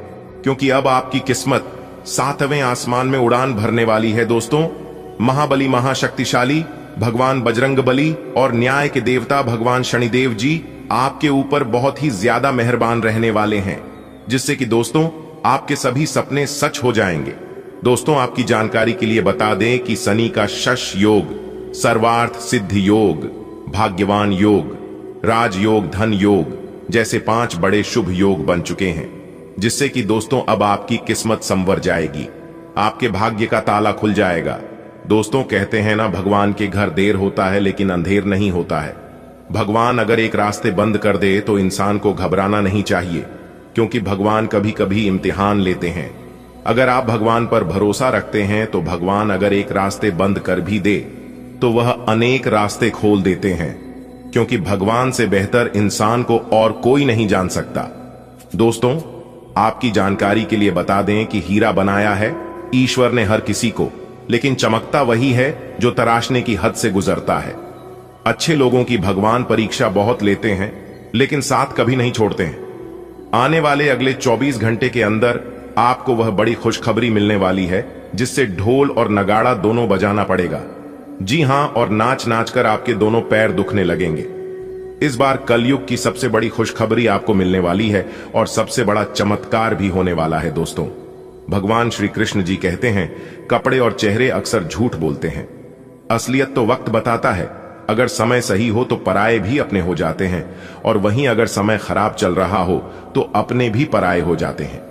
क्योंकि अब आपकी किस्मत 7वें आसमान में उड़ान भरने वाली है। दोस्तों, महाबली महाशक्तिशाली भगवान बजरंगबली और न्याय के देवता भगवान शनिदेव जी आपके ऊपर बहुत ही ज्यादा मेहरबान रहने वाले हैं, जिससे कि दोस्तों आपके सभी सपने सच हो जाएंगे। दोस्तों, आपकी जानकारी के लिए बता दें कि शनि का शश योग, सर्वार्थ सिद्ध योग, भाग्यवान योग, राजयोग, धन योग जैसे 5 बड़े शुभ योग बन चुके हैं, जिससे कि दोस्तों अब आपकी किस्मत संवर जाएगी, आपके भाग्य का ताला खुल जाएगा। दोस्तों, कहते हैं ना, भगवान के घर देर होता है लेकिन अंधेर नहीं होता है। भगवान अगर एक रास्ते बंद कर दे तो इंसान को घबराना नहीं चाहिए, क्योंकि भगवान कभी कभी इम्तिहान लेते हैं। अगर आप भगवान पर भरोसा रखते हैं तो भगवान अगर एक रास्ते बंद कर भी दे तो वह अनेक रास्ते खोल देते हैं, क्योंकि भगवान से बेहतर इंसान को और कोई नहीं जान सकता। दोस्तों, आपकी जानकारी के लिए बता दें कि हीरा बनाया है ईश्वर ने हर किसी को, लेकिन चमकता वही है जो तराशने की हद से गुजरता है। अच्छे लोगों की भगवान परीक्षा बहुत लेते हैं, लेकिन साथ कभी नहीं छोड़ते हैं। आने वाले अगले 24 घंटे के अंदर आपको वह बड़ी खुशखबरी मिलने वाली है, जिससे ढोल और नगाड़ा दोनों बजाना पड़ेगा। जी हां, और नाच नाच कर आपके दोनों पैर दुखने लगेंगे। इस बार कलयुग की सबसे बड़ी खुशखबरी आपको मिलने वाली है और सबसे बड़ा चमत्कार भी होने वाला है। दोस्तों, भगवान श्री कृष्ण जी कहते हैं, कपड़े और चेहरे अक्सर झूठ बोलते हैं, असलियत तो वक्त बताता है। अगर समय सही हो तो पराये भी अपने हो जाते हैं, और वहीं अगर समय खराब चल रहा हो तो अपने भी पराये हो जाते हैं।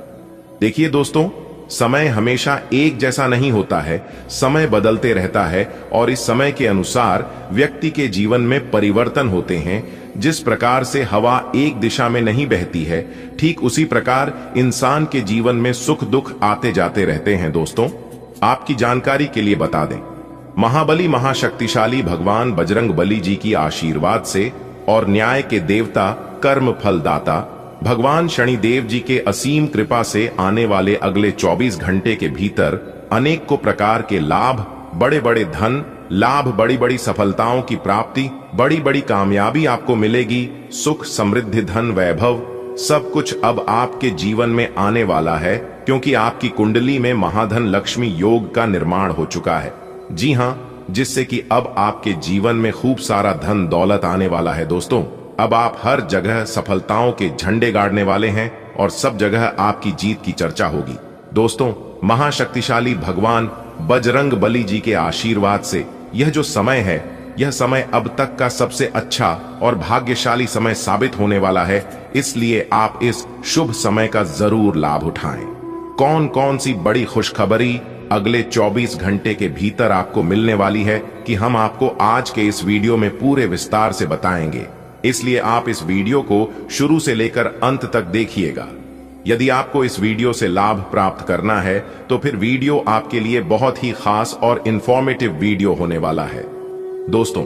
देखिए दोस्तों, समय हमेशा एक जैसा नहीं होता है, समय बदलते रहता है और इस समय के अनुसार व्यक्ति के जीवन में परिवर्तन होते हैं। जिस प्रकार से हवा एक दिशा में नहीं बहती है, ठीक उसी प्रकार इंसान के जीवन में सुख दुख आते जाते रहते हैं। दोस्तों, आपकी जानकारी के लिए बता दें, महाबली महाशक्तिशाली भगवान बजरंगबली जी की आशीर्वाद से और न्याय के देवता कर्म फलदाता भगवान शनिदेव जी के असीम कृपा से आने वाले अगले 24 घंटे के भीतर अनेक को प्रकार के लाभ, बड़े बड़े धन लाभ, बड़ी बड़ी सफलताओं की प्राप्ति, बड़ी बड़ी कामयाबी आपको मिलेगी। सुख, समृद्धि, धन, वैभव सब कुछ अब आपके जीवन में आने वाला है, क्योंकि आपकी कुंडली में महाधन लक्ष्मी योग का निर्माण हो चुका है। जी हां, जिससे कि अब आपके जीवन में खूब सारा धन दौलत आने वाला है। दोस्तों, अब आप हर जगह सफलताओं के झंडे गाड़ने वाले हैं और सब जगह आपकी जीत की चर्चा होगी। दोस्तों, महाशक्तिशाली भगवान बजरंगबली जी के आशीर्वाद से यह जो समय है, यह समय अब तक का सबसे अच्छा और भाग्यशाली समय साबित होने वाला है। इसलिए आप इस शुभ समय का जरूर लाभ उठाएं। कौन कौन सी बड़ी खुशखबरी अगले 24 घंटे के भीतर आपको मिलने वाली है कि हम आपको आज के इस वीडियो में पूरे विस्तार से बताएंगे। इसलिए आप इस वीडियो को शुरू से लेकर अंत तक देखिएगा। यदि आपको इस वीडियो से लाभ प्राप्त करना है तो फिर वीडियो आपके लिए बहुत ही खास और इंफॉर्मेटिव वीडियो होने वाला है। दोस्तों,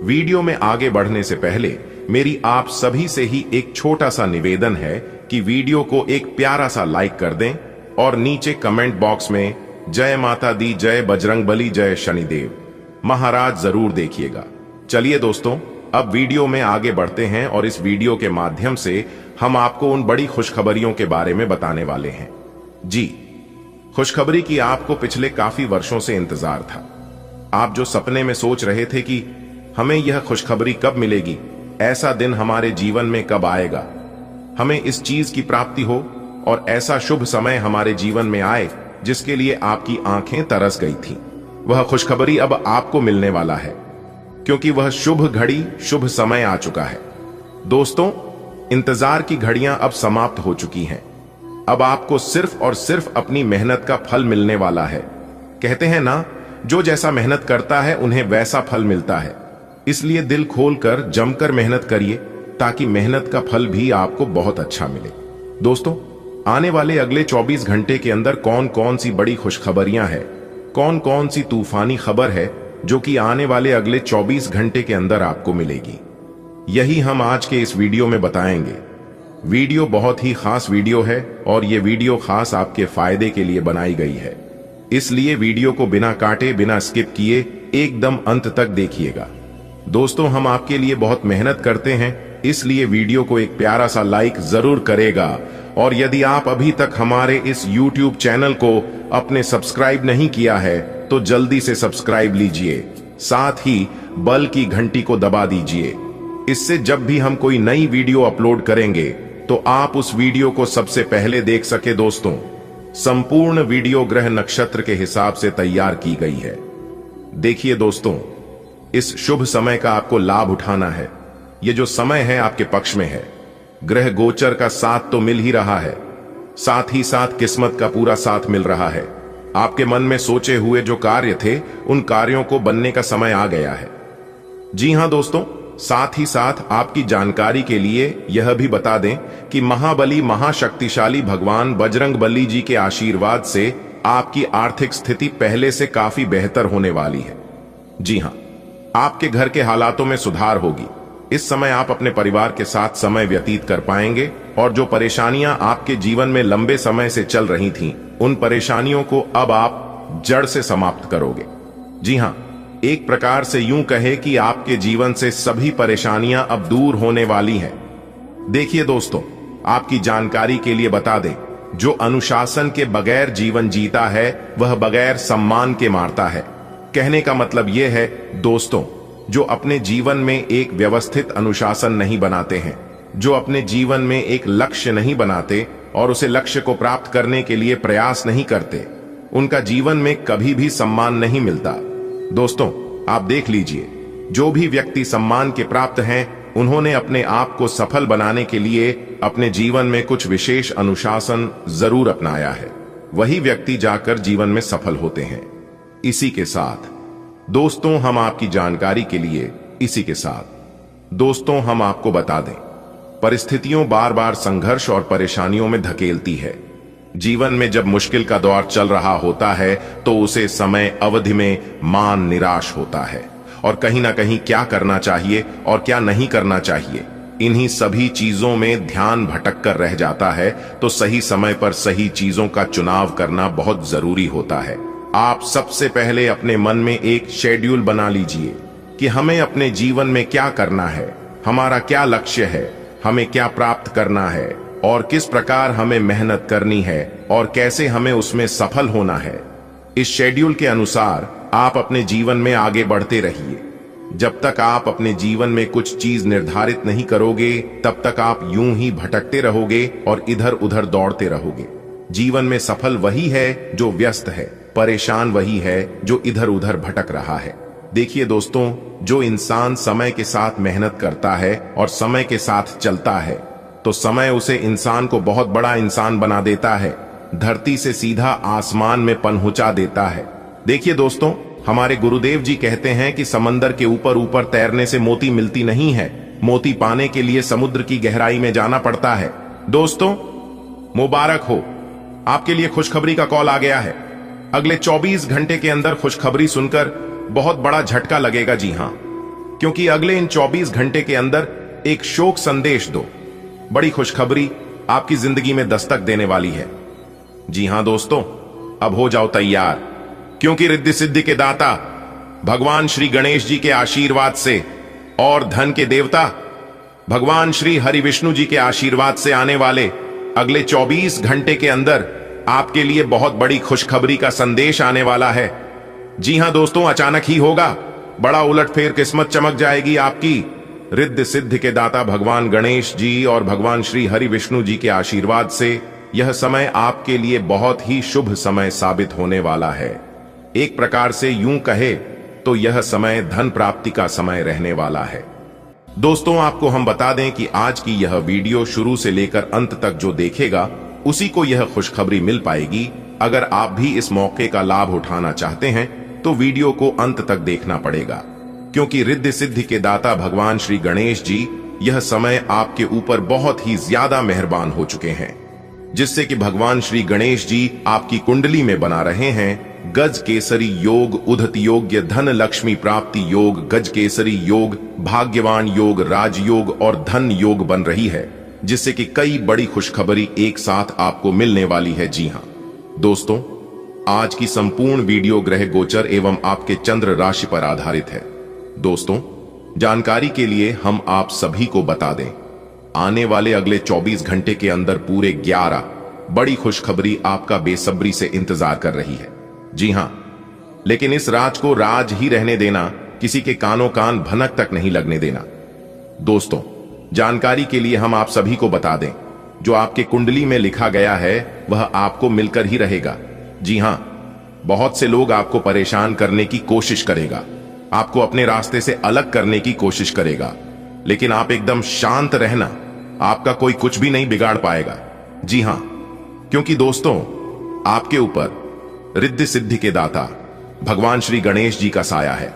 वीडियो में आगे बढ़ने से पहले मेरी आप सभी से ही एक छोटा सा निवेदन है कि वीडियो को एक प्यारा सा लाइक कर दें और नीचे कमेंट बॉक्स में जय माता दी, जय बजरंगबली, जय शनिदेव महाराज जरूर देखिएगा। चलिए दोस्तों, अब वीडियो में आगे बढ़ते हैं और इस वीडियो के माध्यम से हम आपको उन बड़ी खुशखबरियों के बारे में बताने वाले हैं। जी, खुशखबरी की आपको पिछले काफी वर्षों से इंतजार था। आप जो सपने में सोच रहे थे कि हमें यह खुशखबरी कब मिलेगी, ऐसा दिन हमारे जीवन में कब आएगा, हमें इस चीज की प्राप्ति हो और ऐसा शुभ समय हमारे जीवन में आए जिसके लिए आपकी आंखें तरस गई थी, वह खुशखबरी अब आपको मिलने वाला है, क्योंकि वह शुभ घड़ी, शुभ समय आ चुका है। दोस्तों, इंतजार की घड़ियां अब समाप्त हो चुकी हैं। अब आपको सिर्फ और सिर्फ अपनी मेहनत का फल मिलने वाला है। कहते हैं ना, जो जैसा मेहनत करता है उन्हें वैसा फल मिलता है। इसलिए दिल खोलकर जमकर मेहनत करिए ताकि मेहनत का फल भी आपको बहुत अच्छा मिले। दोस्तों, आने वाले अगले 24 घंटे के अंदर कौन कौन सी बड़ी खुशखबरियां हैं, कौन कौन सी तूफानी खबर है जो कि आने वाले अगले 24 घंटे के अंदर आपको मिलेगी, यही हम आज के इस वीडियो में बताएंगे। वीडियो बहुत ही खास वीडियो है और ये वीडियो खास आपके फायदे के लिए बनाई गई है, इसलिए वीडियो को बिना काटे बिना स्किप किए एकदम अंत तक देखिएगा। दोस्तों, हम आपके लिए बहुत मेहनत करते हैं, इसलिए वीडियो को एक प्यारा सा लाइक जरूर करेगा। और यदि आप अभी तक हमारे इस YouTube चैनल को अपने सब्सक्राइब नहीं किया है तो जल्दी से सब्सक्राइब लीजिए, साथ ही बेल की घंटी को दबा दीजिए। इससे जब भी हम कोई नई वीडियो अपलोड करेंगे तो आप उस वीडियो को सबसे पहले देख सके। दोस्तों, संपूर्ण वीडियो ग्रह नक्षत्र के हिसाब से तैयार की गई है। देखिए दोस्तों, इस शुभ समय का आपको लाभ उठाना है। ये जो समय है आपके पक्ष में है। ग्रह गोचर का साथ तो मिल ही रहा है, साथ ही साथ किस्मत का पूरा साथ मिल रहा है। आपके मन में सोचे हुए जो कार्य थे उन कार्यों को बनने का समय आ गया है। जी हां दोस्तों, साथ ही साथ आपकी जानकारी के लिए यह भी बता दें कि महाबली महाशक्तिशाली भगवान बजरंगबली जी के आशीर्वाद से आपकी आर्थिक स्थिति पहले से काफी बेहतर होने वाली है। जी हां, आपके घर के हालातों में सुधार होगी। इस समय आप अपने परिवार के साथ समय व्यतीत कर पाएंगे और जो परेशानियां आपके जीवन में लंबे समय से चल रही थीं, उन परेशानियों को अब आप जड़ से समाप्त करोगे। जी हां, एक प्रकार से यूं कहे कि आपके जीवन से सभी परेशानियां अब दूर होने वाली हैं। देखिए दोस्तों, आपकी जानकारी के लिए बता दें, जो अनुशासन के बगैर जीवन जीता है वह बगैर सम्मान के मारता है। कहने का मतलब यह है दोस्तों, जो अपने जीवन में एक व्यवस्थित अनुशासन नहीं बनाते हैं, जो अपने जीवन में एक लक्ष्य नहीं बनाते और उसे लक्ष्य को प्राप्त करने के लिए प्रयास नहीं करते, उनका जीवन में कभी भी सम्मान नहीं मिलता। दोस्तों, आप देख लीजिए, जो भी व्यक्ति सम्मान के प्राप्त हैं, उन्होंने अपने आप को सफल बनाने के लिए अपने जीवन में कुछ विशेष अनुशासन जरूर अपनाया है। वही व्यक्ति जाकर जीवन में सफल होते हैं। इसी के साथ दोस्तों, हम आपकी जानकारी के लिए दोस्तों हम आपको बता दें, परिस्थितियों बार बार संघर्ष और परेशानियों में धकेलती है। जीवन में जब मुश्किल का दौर चल रहा होता है तो उसे समय अवधि में मान निराश होता है और कहीं ना कहीं क्या करना चाहिए और क्या नहीं करना चाहिए, इन्हीं सभी चीजों में ध्यान भटक कर रह जाता है। तो सही समय पर सही चीजों का चुनाव करना बहुत जरूरी होता है। आप सबसे पहले अपने मन में एक शेड्यूल बना लीजिए कि हमें अपने जीवन में क्या करना है, हमारा क्या लक्ष्य है, हमें क्या प्राप्त करना है और किस प्रकार हमें मेहनत करनी है और कैसे हमें उसमें सफल होना है। इस शेड्यूल के अनुसार आप अपने जीवन में आगे बढ़ते रहिए। जब तक आप अपने जीवन में कुछ चीज निर्धारित नहीं करोगे, तब तक आप यूं ही भटकते रहोगे और इधर उधर दौड़ते रहोगे। जीवन में सफल वही है जो व्यस्त है, परेशान वही है जो इधर उधर भटक रहा है। देखिए दोस्तों, जो इंसान समय के साथ मेहनत करता है और समय के साथ चलता है तो समय उसे इंसान को बहुत बड़ा इंसान बना देता है, धरती से सीधा आसमान में पनहुचा देता है। देखिए दोस्तों, हमारे गुरुदेव जी कहते हैं कि समंदर के ऊपर ऊपर तैरने से मोती मिलती नहीं है, मोती पाने के लिए समुद्र की गहराई में जाना पड़ता है। दोस्तों, मुबारक हो, आपके लिए खुशखबरी का कॉल आ गया है। अगले 24 घंटे के अंदर खुशखबरी सुनकर बहुत बड़ा झटका लगेगा। जी हां, क्योंकि अगले इन 24 घंटे के अंदर एक शोक संदेश दो बड़ी खुशखबरी आपकी जिंदगी में दस्तक देने वाली है। जी हां दोस्तों, अब हो जाओ तैयार, क्योंकि रिद्धि सिद्धि के दाता भगवान श्री गणेश जी के आशीर्वाद से और धन के देवता भगवान श्री हरि विष्णु जी के आशीर्वाद से आने वाले अगले 24 घंटे के अंदर आपके लिए बहुत बड़ी खुशखबरी का संदेश आने वाला है। जी हां दोस्तों, अचानक ही होगा, बड़ा उलटफेर किस्मत चमक जाएगी आपकी। रिद्धि सिद्धि के दाता भगवान गणेश जी और भगवान श्री हरि विष्णु जी के आशीर्वाद से यह समय आपके लिए बहुत ही शुभ समय साबित होने वाला है। एक प्रकार से यूं कहे तो यह समय धन प्राप्ति का समय रहने वाला है। दोस्तों, आपको हम बता दें कि आज की यह वीडियो शुरू से लेकर अंत तक जो देखेगा उसी को यह खुशखबरी मिल पाएगी। अगर आप भी इस मौके का लाभ उठाना चाहते हैं तो वीडियो को अंत तक देखना पड़ेगा, क्योंकि रिद्धि सिद्धि के दाता भगवान श्री गणेश जी यह समय आपके ऊपर बहुत ही ज्यादा मेहरबान हो चुके हैं। जिससे कि भगवान श्री गणेश जी आपकी कुंडली में बना रहे हैं गज केसरी योग, उद्धत योग्य धन लक्ष्मी प्राप्ति योग, गज केसरी योग, भाग्यवान योग, राजयोग और धन योग बन रही है, जिससे कि कई बड़ी खुशखबरी एक साथ आपको मिलने वाली है। जी हां दोस्तों, आज की संपूर्ण वीडियो ग्रह गोचर एवं आपके चंद्र राशि पर आधारित है। दोस्तों, जानकारी के लिए हम आप सभी को बता दें, आने वाले अगले 24 घंटे के अंदर पूरे 11 बड़ी खुशखबरी आपका बेसब्री से इंतजार कर रही है। जी हां, लेकिन इस राज को राज ही रहने देना, किसी के कानों कान भनक तक नहीं लगने देना। दोस्तों, जानकारी के लिए हम आप सभी को बता दें, जो आपके कुंडली में लिखा गया है वह आपको मिलकर ही रहेगा। जी हां, बहुत से लोग आपको परेशान करने की कोशिश करेगा, आपको अपने रास्ते से अलग करने की कोशिश करेगा, लेकिन आप एकदम शांत रहना, आपका कोई कुछ भी नहीं बिगाड़ पाएगा। जी हां, क्योंकि दोस्तों, आपके ऊपर रिद्धि सिद्धि के दाता भगवान श्री गणेश जी का साया है,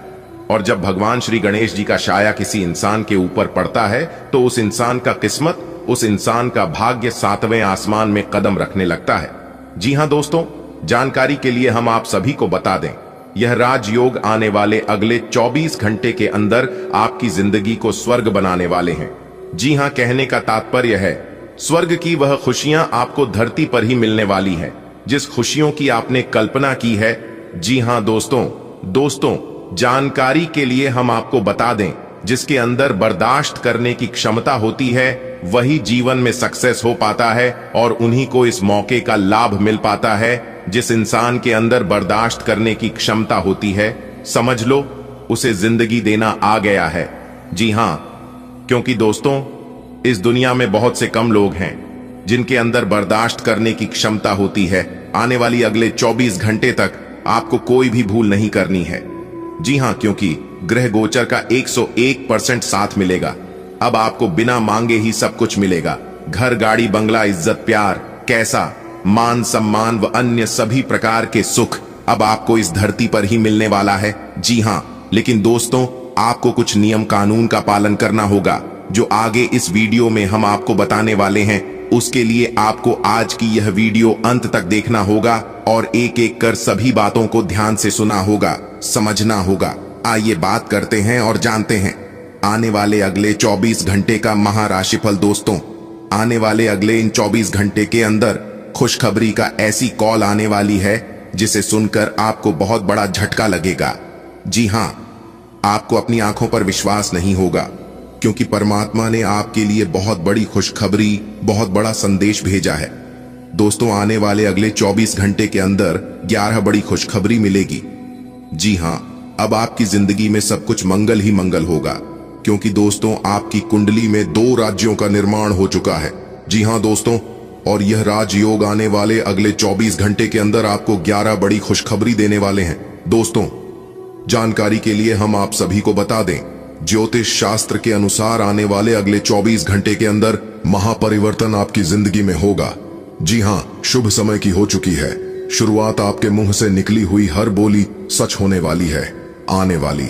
और जब भगवान श्री गणेश जी का साया किसी इंसान के ऊपर पड़ता है तो उस इंसान का किस्मत, उस इंसान का भाग्य 7वें आसमान में कदम रखने लगता है। जी हां दोस्तों, जानकारी के लिए हम आप सभी को बता दें, यह राजयोग आने वाले अगले 24 घंटे के अंदर आपकी जिंदगी को स्वर्ग बनाने वाले हैं। जी हां, कहने का तात्पर्य है, स्वर्ग की वह खुशियां आपको धरती पर ही मिलने वाली है, जिस खुशियों की आपने कल्पना की है। जी हां दोस्तों, जानकारी के लिए हम आपको बता दें, जिसके अंदर बर्दाश्त करने की क्षमता होती है वही जीवन में सक्सेस हो पाता है, और उन्हीं को इस मौके का लाभ मिल पाता है। जिस इंसान के अंदर बर्दाश्त करने की क्षमता होती है, समझ लो उसे जिंदगी देना आ गया है। जी हां, क्योंकि दोस्तों, इस दुनिया में बहुत से कम लोग हैं जिनके अंदर बर्दाश्त करने की क्षमता होती है। आने वाली अगले 24 घंटे तक आपको कोई भी भूल नहीं करनी है। जी हां, क्योंकि ग्रह गोचर का 101% साथ मिलेगा। अब आपको बिना मांगे ही सब कुछ मिलेगा, घर, गाड़ी, बंगला, इज्जत, प्यार, कैसा मान सम्मान व अन्य सभी प्रकार के सुख अब आपको इस धरती पर ही मिलने वाला है। जी हां, लेकिन दोस्तों, आपको कुछ नियम कानून का पालन करना होगा, जो आगे इस वीडियो में हम आपको बताने वाले हैं। उसके लिए आपको आज की यह वीडियो अंत तक देखना होगा और एक एक कर सभी बातों को ध्यान से सुना होगा, समझना होगा। आइए बात करते हैं और जानते हैं आने वाले अगले 24 घंटे का महाराशिफल। दोस्तों, आने वाले अगले इन 24 घंटे के अंदर खुशखबरी का ऐसी कॉल आने वाली है जिसे सुनकर आपको बहुत बड़ा झटका लगेगा। जी हां, आपको अपनी आंखों पर विश्वास नहीं होगा, क्योंकि परमात्मा ने आपके लिए बहुत बड़ी खुशखबरी, बहुत बड़ा संदेश भेजा है। दोस्तों, आने वाले अगले 24 घंटे के अंदर 11 बड़ी खुशखबरी मिलेगी। जी हां, अब आपकी जिंदगी में सब कुछ मंगल ही मंगल होगा, क्योंकि दोस्तों, आपकी कुंडली में 2 राज्यों का निर्माण हो चुका है। जी हां दोस्तों, और यह राजयोग आने वाले अगले 24 घंटे के अंदर आपको 11 बड़ी खुशखबरी देने वाले हैं। दोस्तों, जानकारी के लिए हम आप सभी को बता दें, ज्योतिष शास्त्र के अनुसार आने वाले अगले 24 घंटे के अंदर महापरिवर्तन आपकी जिंदगी में होगा। जी हां, शुभ समय की हो चुकी है। शुरुआत आपके मुंह से निकली हुई हर बोली सच होने वाली है। आने वाली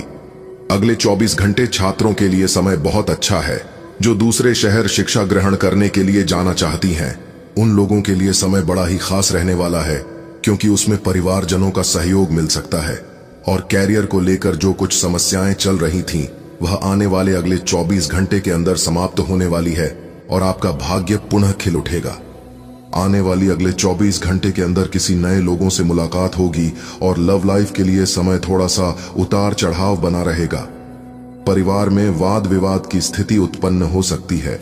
अगले 24 घंटे छात्रों के लिए समय बहुत अच्छा है, जो दूसरे शहर शिक्षा ग्रहण करने के लिए जाना चाहती हैं। उन लोगों के लिए समय बड़ा ही खास रहने वाला है, क्योंकि उसमें परिवारजनों का सहयोग मिल सकता है, और कैरियर को लेकर जो कुछ समस्याएं चल रही थीं, वह आने वाले अगले 24 घंटे के अंदर समाप्त होने वाली है, और आपका भाग्य पुनः खिल उठेगा। आने वाली अगले 24 घंटे के अंदर किसी नए लोगों से मुलाकात होगी, और लव लाइफ के लिए समय थोड़ा सा उतार चढ़ाव बना रहेगा। परिवार में वाद विवाद की स्थिति उत्पन्न हो सकती है,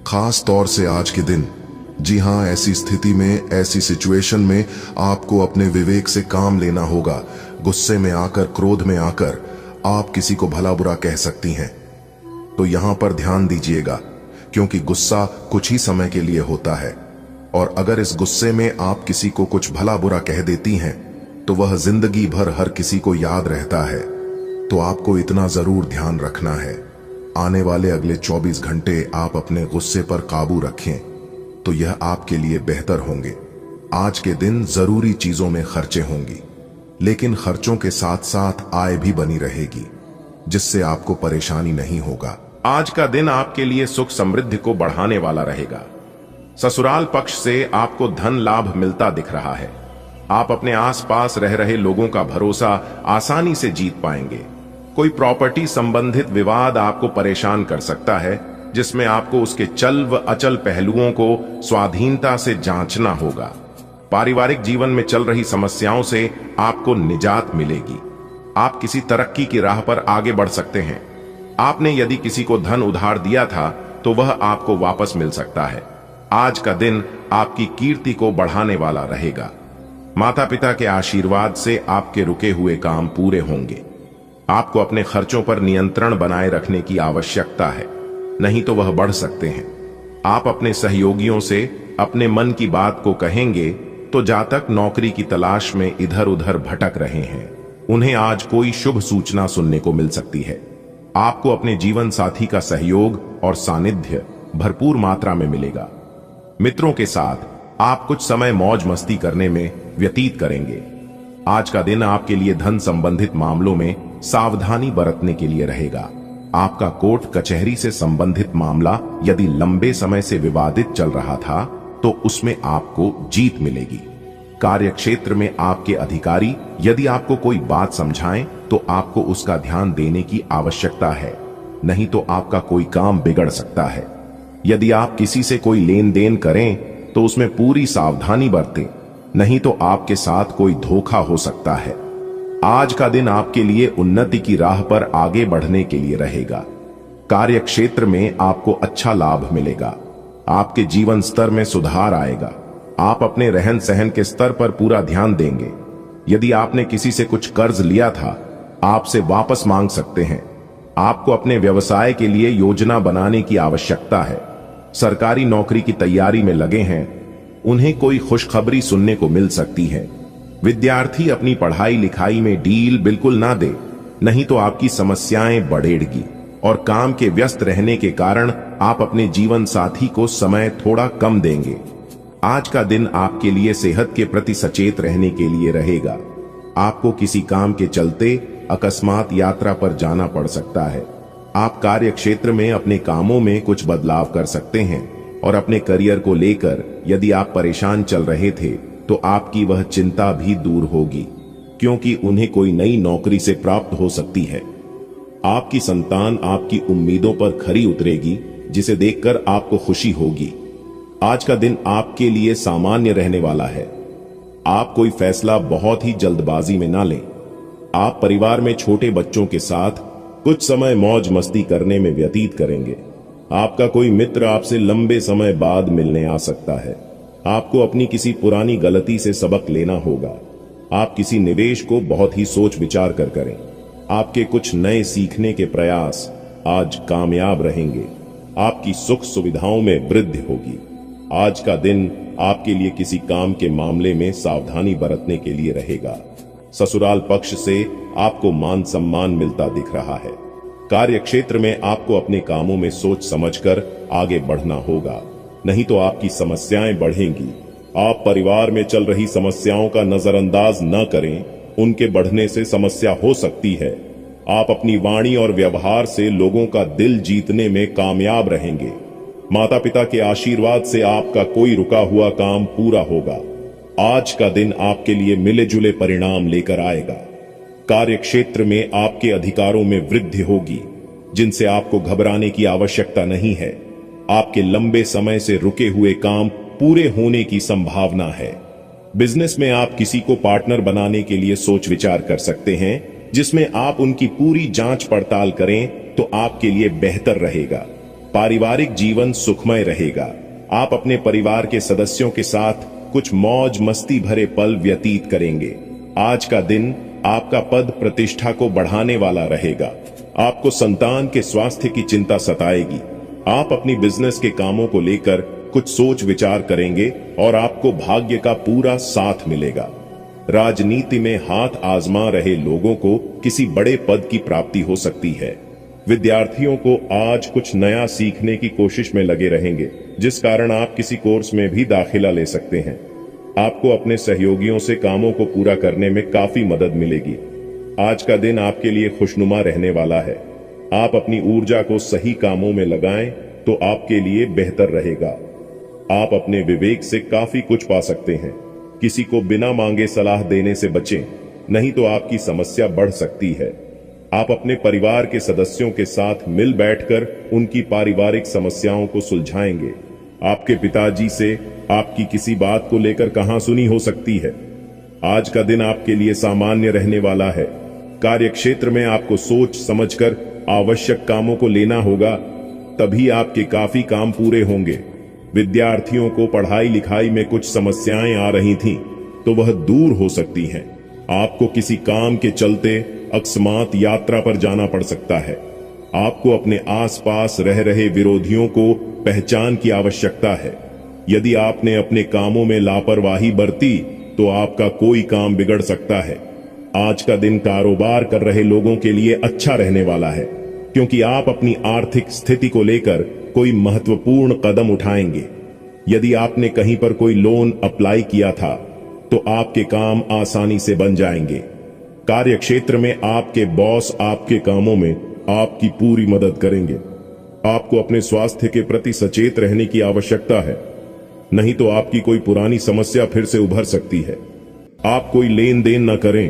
खास तौर से आज के दिन। जी हां, ऐसी स्थिति में, ऐसी सिचुएशन में आपको अपने विवेक से काम लेना होगा। गुस्से में आकर, क्रोध में आकर आप किसी को भला बुरा कह सकती हैं, तो यहां पर ध्यान दीजिएगा, क्योंकि गुस्सा कुछ ही समय के लिए होता है, और अगर इस गुस्से में आप किसी को कुछ भला बुरा कह देती हैं, तो वह जिंदगी भर हर किसी को याद रहता है। तो आपको इतना जरूर ध्यान रखना है, आने वाले अगले 24 घंटे आप अपने गुस्से पर काबू रखें, तो यह आपके लिए बेहतर होंगे। आज के दिन जरूरी चीजों में खर्चे होंगी, लेकिन खर्चों के साथ साथ आय भी बनी रहेगी, जिससे आपको परेशानी नहीं होगा। आज का दिन आपके लिए सुख समृद्धि को बढ़ाने वाला रहेगा। ससुराल पक्ष से आपको धन लाभ मिलता दिख रहा है। आप अपने आसपास रह रहे लोगों का भरोसा आसानी से जीत पाएंगे। कोई प्रॉपर्टी संबंधित विवाद आपको परेशान कर सकता है, जिसमें आपको उसके चल व अचल पहलुओं को स्वाधीनता से जांचना होगा। पारिवारिक जीवन में चल रही समस्याओं से आपको निजात मिलेगी। आप किसी तरक्की की राह पर आगे बढ़ सकते हैं। आपने यदि किसी को धन उधार दिया था तो वह आपको वापस मिल सकता है। आज का दिन आपकी कीर्ति को बढ़ाने वाला रहेगा। माता पिता के आशीर्वाद से आपके रुके हुए काम पूरे होंगे। आपको अपने खर्चों पर नियंत्रण बनाए रखने की आवश्यकता है, नहीं तो वह बढ़ सकते हैं। आप अपने सहयोगियों से अपने मन की बात को कहेंगे तो जातक नौकरी की तलाश में इधर उधर भटक रहे हैं, उन्हें आज कोई शुभ सूचना सुनने को मिल सकती है। आपको अपने जीवन साथी का सहयोग और सानिध्य भरपूर मात्रा में मिलेगा। मित्रों के साथ आप कुछ समय मौज मस्ती करने में व्यतीत करेंगे। आज का दिन आपके लिए धन संबंधित मामलों में सावधानी बरतने के लिए रहेगा। आपका कोर्ट कचहरी से संबंधित मामला यदि लंबे समय से विवादित चल रहा था तो उसमें आपको जीत मिलेगी। कार्य क्षेत्र में आपके अधिकारी यदि आपको कोई बात समझाएं तो आपको उसका ध्यान देने की आवश्यकता है, नहीं तो आपका कोई काम बिगड़ सकता है। यदि आप किसी से कोई लेन देन करें तो उसमें पूरी सावधानी बरतें, नहीं तो आपके साथ कोई धोखा हो सकता है। आज का दिन आपके लिए उन्नति की राह पर आगे बढ़ने के लिए रहेगा। कार्य क्षेत्र में आपको अच्छा लाभ मिलेगा। आपके जीवन स्तर में सुधार आएगा। आप अपने रहन सहन के स्तर पर पूरा ध्यान देंगे। यदि आपने किसी से कुछ कर्ज लिया था, आपसे वापस मांग सकते हैं। आपको अपने व्यवसाय के लिए योजना बनाने की आवश्यकता है। सरकारी नौकरी की तैयारी में लगे हैं, उन्हें कोई खुशखबरी सुनने को मिल सकती है। विद्यार्थी अपनी पढ़ाई लिखाई में ढील बिल्कुल ना दे, नहीं तो आपकी समस्याएं बढ़ेगी और काम के व्यस्त रहने के कारण आप अपने जीवन साथी को समय थोड़ा कम देंगे। आज का दिन आपके लिए सेहत के प्रति सचेत रहने के लिए रहेगा। आपको किसी काम के चलते अकस्मात यात्रा पर जाना पड़ सकता है। आप कार्य क्षेत्र में अपने कामों में कुछ बदलाव कर सकते हैं और अपने करियर को लेकर यदि आप परेशान चल रहे थे तो आपकी वह चिंता भी दूर होगी, क्योंकि उन्हें कोई नई नौकरी से प्राप्त हो सकती है। आपकी संतान आपकी उम्मीदों पर खरी उतरेगी, जिसे देखकर आपको खुशी होगी। आज का दिन आपके लिए सामान्य रहने वाला है। आप कोई फैसला बहुत ही जल्दबाजी में ना लें। आप परिवार में छोटे बच्चों के साथ कुछ समय मौज मस्ती करने में व्यतीत करेंगे। आपका कोई मित्र आपसे लंबे समय बाद मिलने आ सकता है। आपको अपनी किसी पुरानी गलती से सबक लेना होगा। आप किसी निवेश को बहुत ही सोच विचार कर करें। आपके कुछ नए सीखने के प्रयास आज कामयाब रहेंगे। आपकी सुख सुविधाओं में वृद्धि होगी। आज का दिन आपके लिए किसी काम के मामले में सावधानी बरतने के लिए रहेगा। ससुराल पक्ष से आपको मान सम्मान मिलता दिख रहा है। कार्य क्षेत्र में आपको अपने कामों में सोच समझकर आगे बढ़ना होगा, नहीं तो आपकी समस्याएं बढ़ेंगी। आप परिवार में चल रही समस्याओं का नजरअंदाज न करें, उनके बढ़ने से समस्या हो सकती है। आप अपनी वाणी और व्यवहार से लोगों का दिल जीतने में कामयाब रहेंगे। माता पिता के आशीर्वाद से आपका कोई रुका हुआ काम पूरा होगा। आज का दिन आपके लिए मिले जुले परिणाम लेकर आएगा। कार्य क्षेत्र में आपके अधिकारों में वृद्धि होगी, जिनसे आपको घबराने की आवश्यकता नहीं है। आपके लंबे समय से रुके हुए काम पूरे होने की संभावना है। बिजनेस में आप किसी को पार्टनर बनाने के लिए सोच विचार कर सकते हैं, जिसमें आप उनकी पूरी जांच पड़ताल करें तो आपके लिए बेहतर रहेगा। पारिवारिक जीवन सुखमय रहेगा। आप अपने परिवार के सदस्यों के साथ कुछ मौज मस्ती भरे पल व्यतीत करेंगे। आज का दिन आपका पद प्रतिष्ठा को बढ़ाने वाला रहेगा। आपको संतान के स्वास्थ्य की चिंता सताएगी। आप अपनी बिजनेस के कामों को लेकर कुछ सोच विचार करेंगे और आपको भाग्य का पूरा साथ मिलेगा। राजनीति में हाथ आजमा रहे लोगों को किसी बड़े पद की प्राप्ति हो सकती है। विद्यार्थियों को आज कुछ नया सीखने की कोशिश में लगे रहेंगे, जिस कारण आप किसी कोर्स में भी दाखिला ले सकते हैं। आपको अपने सहयोगियों से कामों को पूरा करने में काफी मदद मिलेगी। आज का दिन आपके लिए खुशनुमा रहने वाला है। आप अपनी ऊर्जा को सही कामों में लगाएं तो आपके लिए बेहतर रहेगा। आप अपने विवेक से काफी कुछ पा सकते हैं। किसी को बिना मांगे सलाह देने से बचें, नहीं तो आपकी समस्या बढ़ सकती है। आप अपने परिवार के सदस्यों के साथ मिल बैठकर उनकी पारिवारिक समस्याओं को सुलझाएंगे। आपके पिताजी से आपकी किसी बात को लेकर कहासुनी हो सकती है। आज का दिन आपके लिए सामान्य रहने वाला है। कार्यक्षेत्र में आपको सोच समझकर आवश्यक कामों को लेना होगा, तभी आपके काफी काम पूरे होंगे। विद्यार्थियों को पढ़ाई लिखाई में कुछ समस्याएं आ रही थीं, तो वह दूर हो सकती हैं। आपको किसी काम के चलते अकस्मात यात्रा पर जाना पड़ सकता है। आपको अपने आसपास रह रहे विरोधियों को पहचान की आवश्यकता है। यदि आपने अपने कामों में लापरवाही बरती तो आपका कोई काम बिगड़ सकता है। आज का दिन कारोबार कर रहे लोगों के लिए अच्छा रहने वाला है, क्योंकि आप अपनी आर्थिक स्थिति को लेकर कोई महत्वपूर्ण कदम उठाएंगे। यदि आपने कहीं पर कोई लोन अप्लाई किया था तो आपके काम आसानी से बन जाएंगे। कार्यक्षेत्र में आपके बॉस आपके कामों में आपकी पूरी मदद करेंगे। आपको अपने स्वास्थ्य के प्रति सचेत रहने की आवश्यकता है, नहीं तो आपकी कोई पुरानी समस्या फिर से उभर सकती है। आप कोई लेन देन न करें,